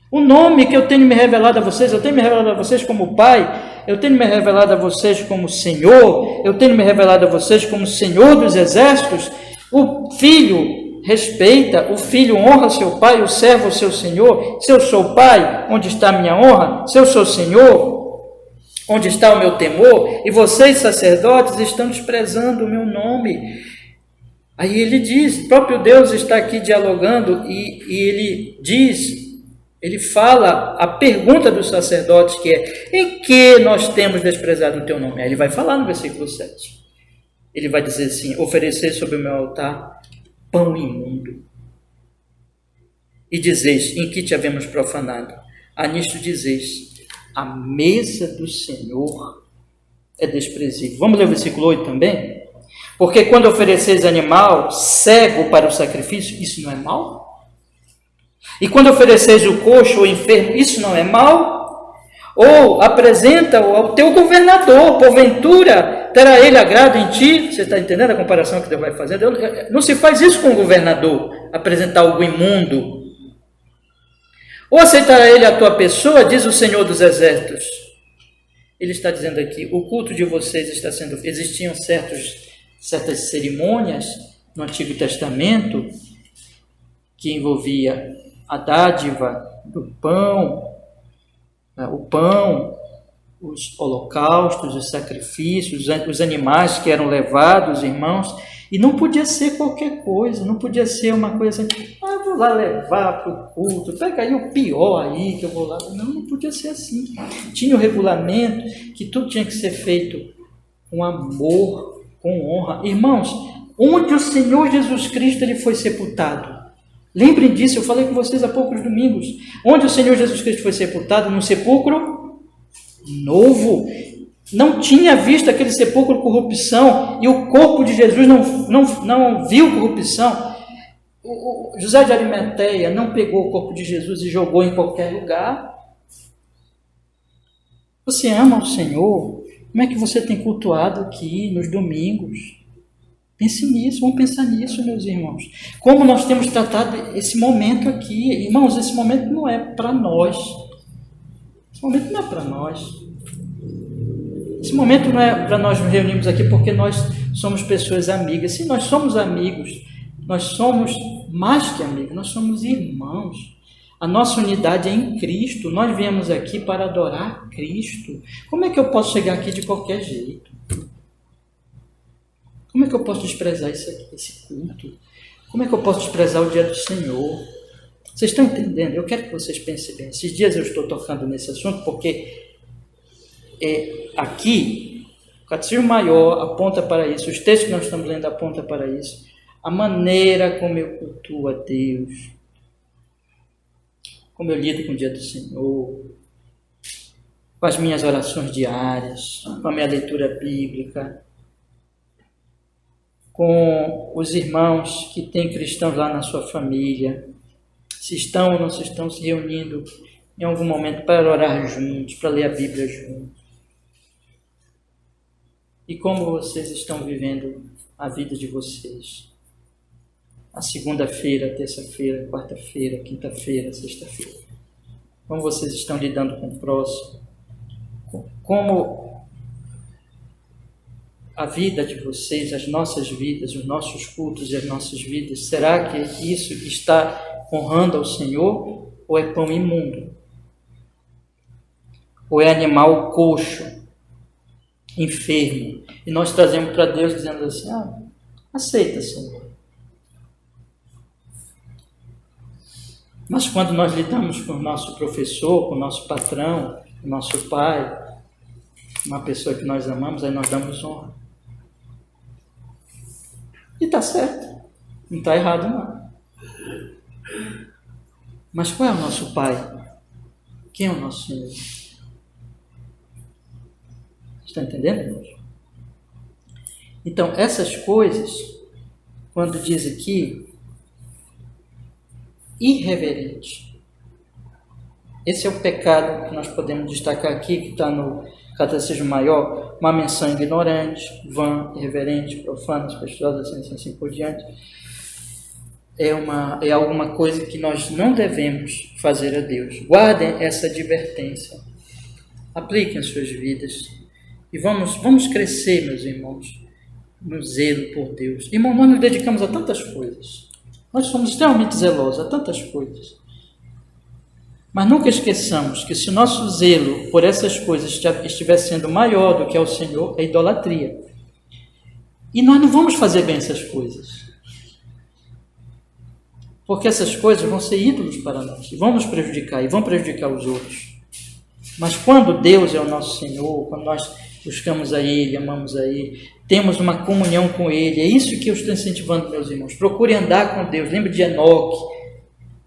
O nome que eu tenho me revelado a vocês, eu tenho me revelado a vocês como Pai, eu tenho me revelado a vocês como Senhor, eu tenho me revelado a vocês como Senhor dos exércitos. O Filho respeita, o filho honra seu pai, o servo o seu senhor. Se eu sou pai, onde está a minha honra? Se eu sou senhor, onde está o meu temor? E vocês, sacerdotes, estão desprezando o meu nome. Aí ele diz, o próprio Deus está aqui dialogando e ele diz, ele fala a pergunta dos sacerdotes que é, em que nós temos desprezado o teu nome? Aí ele vai falar no versículo 7. Ele vai dizer assim, oferecer sobre o meu altar pão imundo. E dizeis, em que te havemos profanado? A nisto dizeis, a mesa do Senhor é desprezível. Vamos ler o versículo 8 também? Porque quando ofereceis animal cego para o sacrifício, isso não é mal? E quando ofereceis o coxo ou enfermo, isso não é mal? Ou apresenta-o ao teu governador, porventura terá ele agrado em ti? Você está entendendo a comparação que Deus vai fazendo? Não se faz isso com o governador, apresentar algo imundo. Ou aceitará ele a tua pessoa, diz o Senhor dos exércitos. Ele está dizendo aqui, o culto de vocês está sendo... Existiam certas cerimônias no Antigo Testamento que envolvia a dádiva do pão, o pão, os holocaustos, os sacrifícios, os animais que eram levados, irmãos, e não podia ser qualquer coisa, não podia ser uma coisa assim, vou lá levar para o culto, pega aí o pior aí que eu vou lá. Não podia ser assim. Tinha o regulamento que tudo tinha que ser feito com amor, com honra. Irmãos, onde o Senhor Jesus Cristo ele foi sepultado? Lembrem disso, eu falei com vocês há poucos domingos. Onde o Senhor Jesus Cristo foi sepultado? Num sepulcro novo. Não tinha visto aquele sepulcro corrupção, e o corpo de Jesus não viu corrupção. O José de Arimateia não pegou o corpo de Jesus e jogou em qualquer lugar. Você ama o Senhor? Como é que você tem cultuado aqui nos domingos? Pense nisso, vamos pensar nisso, meus irmãos. Como nós temos tratado esse momento aqui. Irmãos, esse momento não é para nós. Esse momento não é para nós. Esse momento não é para nós nos reunirmos aqui porque nós somos pessoas amigas. Se nós somos amigos, nós somos mais que amigos, nós somos irmãos. A nossa unidade é em Cristo. Nós viemos aqui para adorar Cristo. Como é que eu posso chegar aqui de qualquer jeito? Como é que eu posso desprezar esse culto? Como é que eu posso desprezar o dia do Senhor? Vocês estão entendendo? Eu quero que vocês pensem bem. Esses dias eu estou tocando nesse assunto porque aqui o Catecismo Maior aponta para isso. Os textos que nós estamos lendo apontam para isso. A maneira como eu cultuo a Deus, como eu lido com o dia do Senhor, com as minhas orações diárias, com a minha leitura bíblica, com os irmãos que têm cristãos lá na sua família, se estão ou não se estão se reunindo em algum momento para orar juntos, para ler a Bíblia juntos. E como vocês estão vivendo a vida de vocês? A segunda-feira, a terça-feira, a quarta-feira, a quinta-feira, a sexta-feira. Como vocês estão lidando com o próximo? Como a vida de vocês, as nossas vidas, os nossos cultos e as nossas vidas, será que isso está honrando ao Senhor ou é pão imundo? Ou é animal coxo, enfermo? E nós trazemos para Deus dizendo assim, aceita, Senhor. Mas quando nós lidamos com o nosso professor, com o nosso patrão, com o nosso pai, uma pessoa que nós amamos, aí nós damos honra. E está certo, não está errado não. Mas qual é o nosso pai? Quem é o nosso Senhor? Está entendendo, irmãos? Então, essas coisas, quando diz aqui, irreverente. Esse é o pecado que nós podemos destacar aqui, que está no Catecismo Maior, uma menção ignorante, vã, irreverente, profana, supersticiosa, assim por diante. É alguma coisa que nós não devemos fazer a Deus. Guardem essa advertência. Apliquem as suas vidas. E vamos crescer, meus irmãos, no zelo por Deus. Irmão, nós nos dedicamos a tantas coisas. Nós somos extremamente zelosos a tantas coisas. Mas nunca esqueçamos que se o nosso zelo por essas coisas estiver sendo maior do que ao Senhor, é idolatria. E nós não vamos fazer bem essas coisas. Porque essas coisas vão ser ídolos para nós. E vão nos prejudicar, e vão prejudicar os outros. Mas quando Deus é o nosso Senhor, quando nós buscamos a Ele, amamos a Ele, temos uma comunhão com Ele, é isso que eu estou incentivando, meus irmãos. Procure andar com Deus. Lembre de Enoque.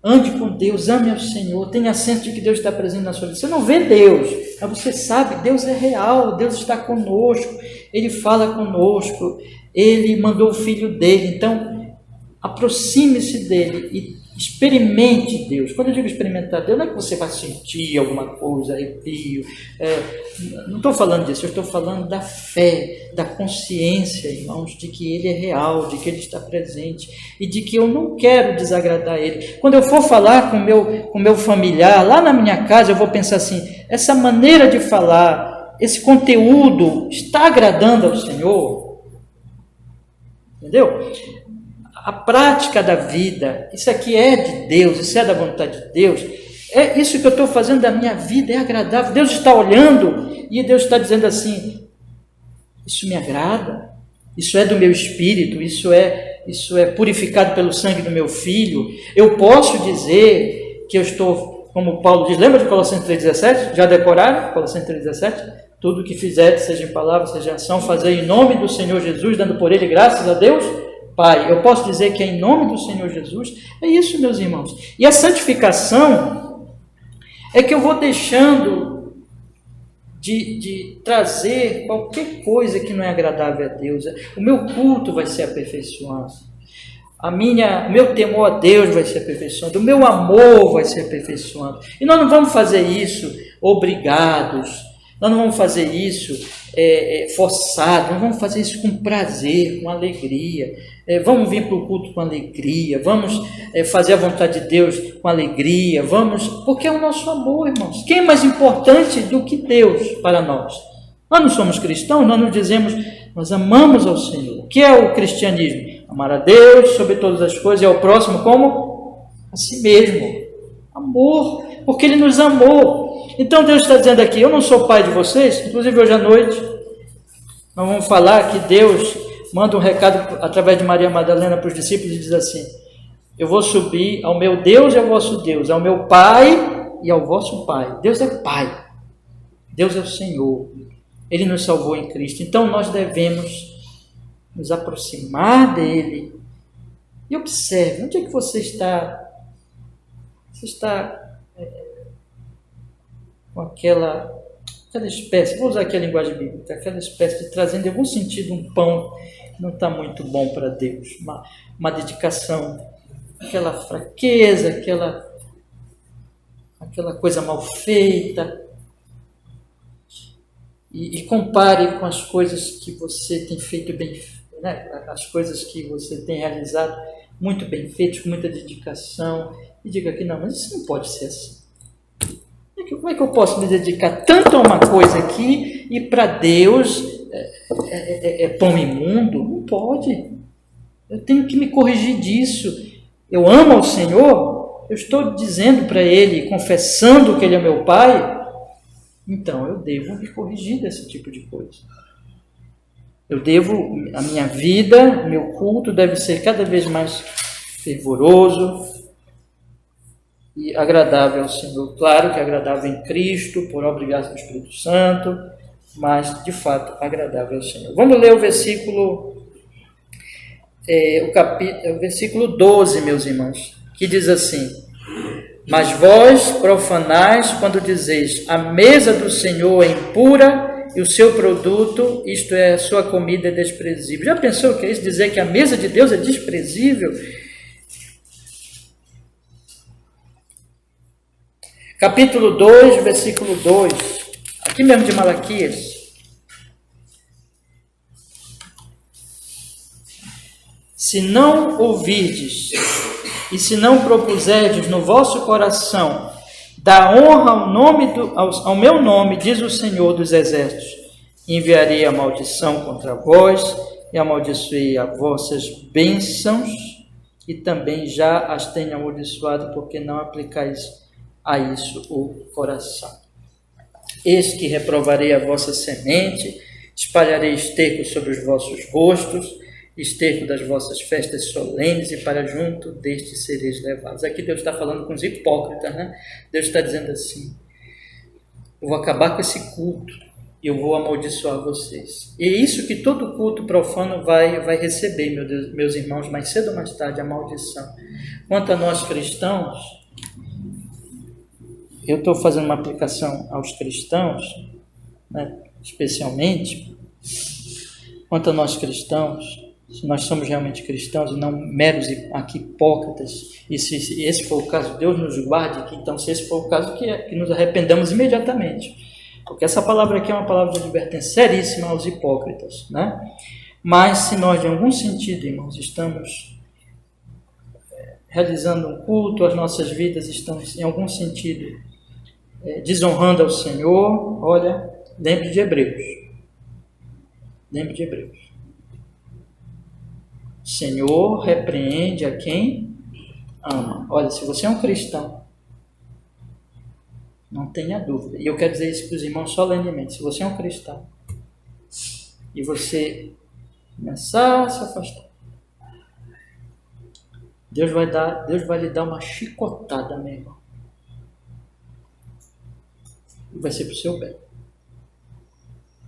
Ande com Deus, ame ao Senhor, tenha senso de que Deus está presente na sua vida. Você não vê Deus, mas você sabe, Deus é real, Deus está conosco, Ele fala conosco, Ele mandou o Filho dele. Então, aproxime-se dele e experimente Deus. Quando eu digo experimentar Deus, não é que você vai sentir alguma coisa, arrepio. Não estou falando disso, eu estou falando da fé, da consciência, irmãos, de que Ele é real, de que Ele está presente e de que eu não quero desagradar Ele. Quando eu for falar com meu familiar, lá na minha casa, eu vou pensar assim, essa maneira de falar, esse conteúdo está agradando ao Senhor? Entendeu? A prática da vida, isso aqui é de Deus, isso é da vontade de Deus, é isso que eu estou fazendo da minha vida, é agradável. Deus está olhando e Deus está dizendo assim, isso me agrada, isso é do meu espírito, isso é purificado pelo sangue do meu filho. Eu posso dizer que eu estou, como Paulo diz, lembra de Colossenses 3,17? Já decoraram Colossenses 3,17? Tudo o que fizer, seja em palavra, seja em ação, fazer em nome do Senhor Jesus, dando por Ele graças a Deus Pai. Eu posso dizer que é em nome do Senhor Jesus. É isso, meus irmãos. E a santificação é que eu vou deixando de trazer qualquer coisa que não é agradável a Deus. O meu culto vai ser aperfeiçoado. Meu temor a Deus vai ser aperfeiçoado. O meu amor vai ser aperfeiçoado. E nós não vamos fazer isso obrigados. Nós não vamos fazer isso forçado. Nós vamos fazer isso com prazer, com alegria. Vamos vir para o culto com alegria. Vamos fazer a vontade de Deus com alegria. Porque é o nosso amor, irmãos. Quem é mais importante do que Deus para nós? Nós não somos cristãos, nós nos dizemos, nós amamos ao Senhor. O que é o cristianismo? Amar a Deus sobre todas as coisas e ao próximo como? A si mesmo. Amor, porque Ele nos amou. Então Deus está dizendo aqui, eu não sou pai de vocês, inclusive hoje à noite, nós vamos falar que Deus manda um recado através de Maria Madalena para os discípulos e diz assim, eu vou subir ao meu Deus e ao vosso Deus, ao meu Pai e ao vosso Pai. Deus é Pai, Deus é o Senhor, Ele nos salvou em Cristo, então nós devemos nos aproximar dEle. E observe, onde é que você está? Você está com aquela espécie, vou usar aqui a linguagem bíblica, aquela espécie de trazendo em algum sentido um pão que não está muito bom para Deus, uma dedicação, aquela fraqueza, aquela coisa mal feita, e compare com as coisas que você tem feito bem, né? As coisas que você tem realizado muito bem feitas, com muita dedicação, e diga que não, mas isso não pode ser assim. Como é que eu posso me dedicar tanto a uma coisa aqui e para Deus é pão imundo? Não pode. Eu tenho que me corrigir disso. Eu amo ao Senhor, eu estou dizendo para Ele, confessando que Ele é meu Pai, então eu devo me corrigir desse tipo de coisa. A minha vida, meu culto deve ser cada vez mais fervoroso e agradável ao Senhor. Claro que é agradável em Cristo, por obra e graça do Espírito Santo, mas de fato agradável ao Senhor. Vamos ler o versículo, o versículo 12, meus irmãos, que diz assim, mas vós profanais quando dizeis, a mesa do Senhor é impura e o seu produto, isto é, a sua comida é desprezível. Já pensou o que é isso? Dizer que a mesa de Deus é desprezível? Capítulo 2, versículo 2, aqui mesmo de Malaquias. Se não ouvirdes e se não propuserdes no vosso coração dar honra ao meu nome, diz o Senhor dos Exércitos, enviarei a maldição contra vós e amaldiçoei as vossas bênçãos e também já as tenho amaldiçoado porque não aplicais a isso o coração. Eis que reprovarei a vossa semente, espalharei esterco sobre os vossos rostos, esterco das vossas festas solenes, e para junto destes sereis levados. Aqui Deus está falando com os hipócritas, né? Deus está dizendo assim, eu vou acabar com esse culto, e eu vou amaldiçoar vocês. E é isso que todo culto profano vai receber, meus irmãos, mais cedo ou mais tarde, a maldição. Quanto a nós cristãos, eu estou fazendo uma aplicação aos cristãos, né, especialmente, quanto a nós cristãos, se nós somos realmente cristãos e não meros hipócritas, e se esse for o caso, Deus nos guarde, que, então se esse for o caso, que nos arrependamos imediatamente, porque essa palavra aqui é uma palavra de advertência seríssima aos hipócritas, né? Mas se nós de algum sentido, irmãos, estamos realizando um culto, as nossas vidas estão em algum sentido desonrando ao Senhor, olha, lembre de Hebreus. Lembre de Hebreus. O Senhor repreende a quem ama. Olha, se você é um cristão, não tenha dúvida. E eu quero dizer isso para os irmãos solenemente. Se você é um cristão e você começar a se afastar, Deus vai lhe dar uma chicotada, meu irmão. Vai ser para o seu bem.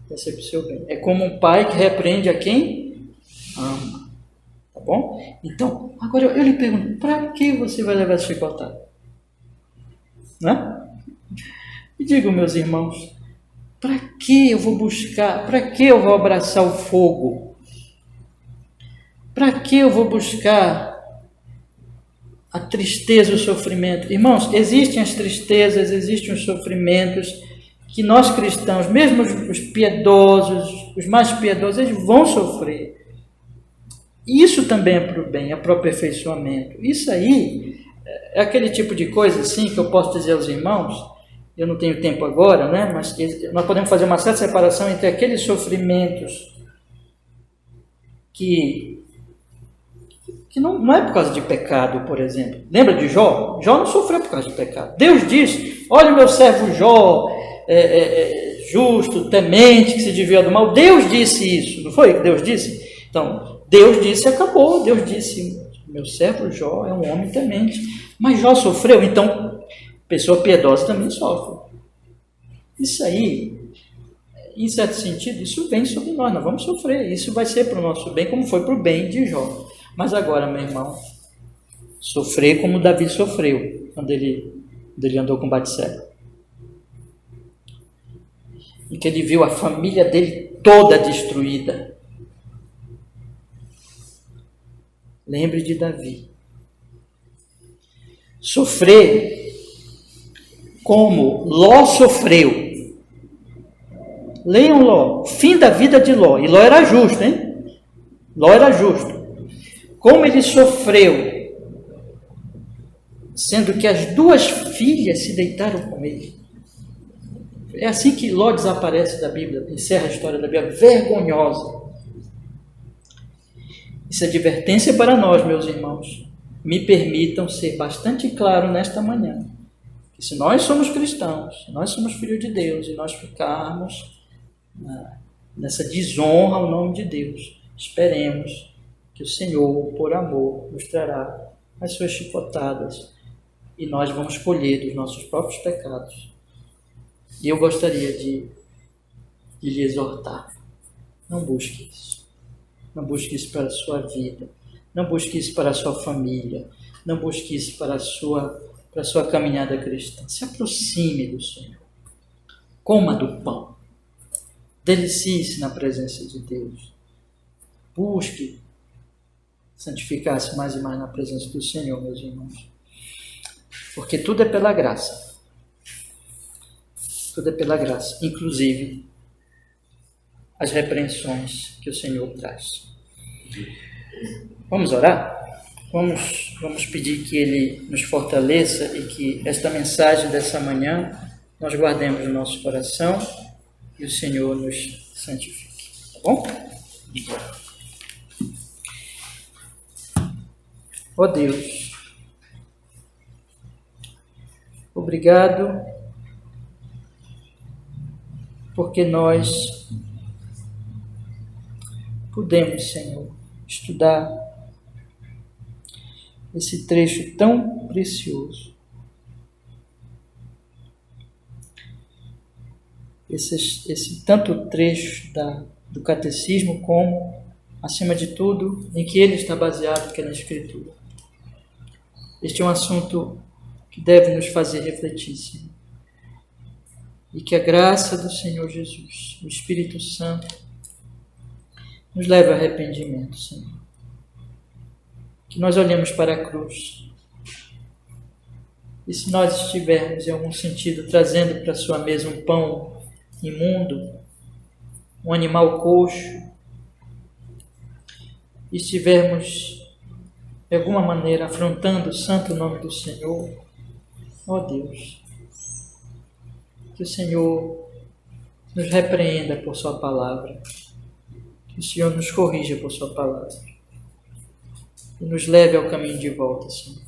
Vai ser para o seu bem. É como um pai que repreende a quem ama. Tá bom? Então, agora eu lhe pergunto, para que você vai levar essa chicotada? Né? E digo, meus irmãos, Para que eu vou buscar? Para que eu vou abraçar o fogo? Para que eu vou buscar a tristeza, o sofrimento? Irmãos, existem as tristezas, existem os sofrimentos que nós cristãos, mesmo os piedosos, os mais piedosos, eles vão sofrer. Isso também é para o bem, é para o aperfeiçoamento. Isso aí é aquele tipo de coisa assim que eu posso dizer aos irmãos. Eu não tenho tempo agora, né? Mas nós podemos fazer uma certa separação entre aqueles sofrimentos que não é por causa de pecado, por exemplo. Lembra de Jó? Jó não sofreu por causa de pecado. Deus disse: olha o meu servo Jó, justo, temente, que se desvia do mal. Deus disse isso, não foi que Deus disse? Então, Deus disse e acabou. Deus disse: meu servo Jó é um homem temente. Mas Jó sofreu, então pessoa piedosa também sofre. Isso aí, em certo sentido, isso vem sobre nós vamos sofrer. Isso vai ser para o nosso bem, como foi para o bem de Jó. Mas agora, meu irmão, sofrer como Davi sofreu quando ele andou com Batseba. E que ele viu a família dele toda destruída. Lembre de Davi. Sofrer como Ló sofreu. Leiam Ló, fim da vida de Ló. E Ló era justo, hein? Ló era justo. Como ele sofreu, sendo que as duas filhas se deitaram com ele. É assim que Ló desaparece da Bíblia, encerra a história da Bíblia, vergonhosa. Isso é advertência para nós, meus irmãos. Me permitam ser bastante claro nesta manhã. Que se nós somos cristãos, se nós somos filhos de Deus e nós ficarmos nessa desonra ao nome de Deus, esperemos que o Senhor, por amor, nos trará as suas chicotadas e nós vamos colher dos nossos próprios pecados. E eu gostaria de lhe exortar: não busque isso. Não busque isso para a sua vida. Não busque isso para a sua família. Não busque isso para a sua caminhada cristã. Se aproxime do Senhor. Coma do pão. Delicie-se na presença de Deus. Busque santificar-se mais e mais na presença do Senhor, meus irmãos. Porque tudo é pela graça. Tudo é pela graça. Inclusive as repreensões que o Senhor traz. Vamos orar? Vamos pedir que Ele nos fortaleça e que esta mensagem dessa manhã nós guardemos no nosso coração e o Senhor nos santifique. Tá bom? Ó Deus, obrigado porque nós podemos, Senhor, estudar esse trecho tão precioso. Esse tanto trecho do catecismo como, acima de tudo, em que ele está baseado, que é na Escritura. Este é um assunto que deve nos fazer refletir, Senhor. E que a graça do Senhor Jesus, o Espírito Santo, nos leve ao arrependimento, Senhor. Que nós olhemos para a cruz. E se nós estivermos, em algum sentido, trazendo para a sua mesa um pão imundo, um animal coxo, e estivermos, de alguma maneira, afrontando o santo nome do Senhor, ó Deus, que o Senhor nos repreenda por sua palavra, que o Senhor nos corrija por sua palavra e nos leve ao caminho de volta, Senhor,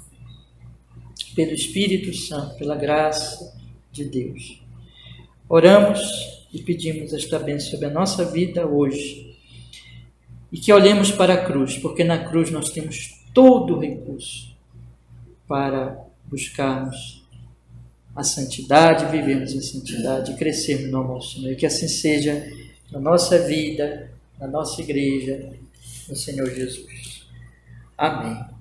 pelo Espírito Santo, pela graça de Deus. Oramos e pedimos esta bênção sobre a nossa vida hoje e que olhemos para a cruz, porque na cruz nós temos todo o recurso para buscarmos a santidade, vivermos em santidade e crescermos no amor ao Senhor. E que assim seja na nossa vida, na nossa igreja, no Senhor Jesus. Amém.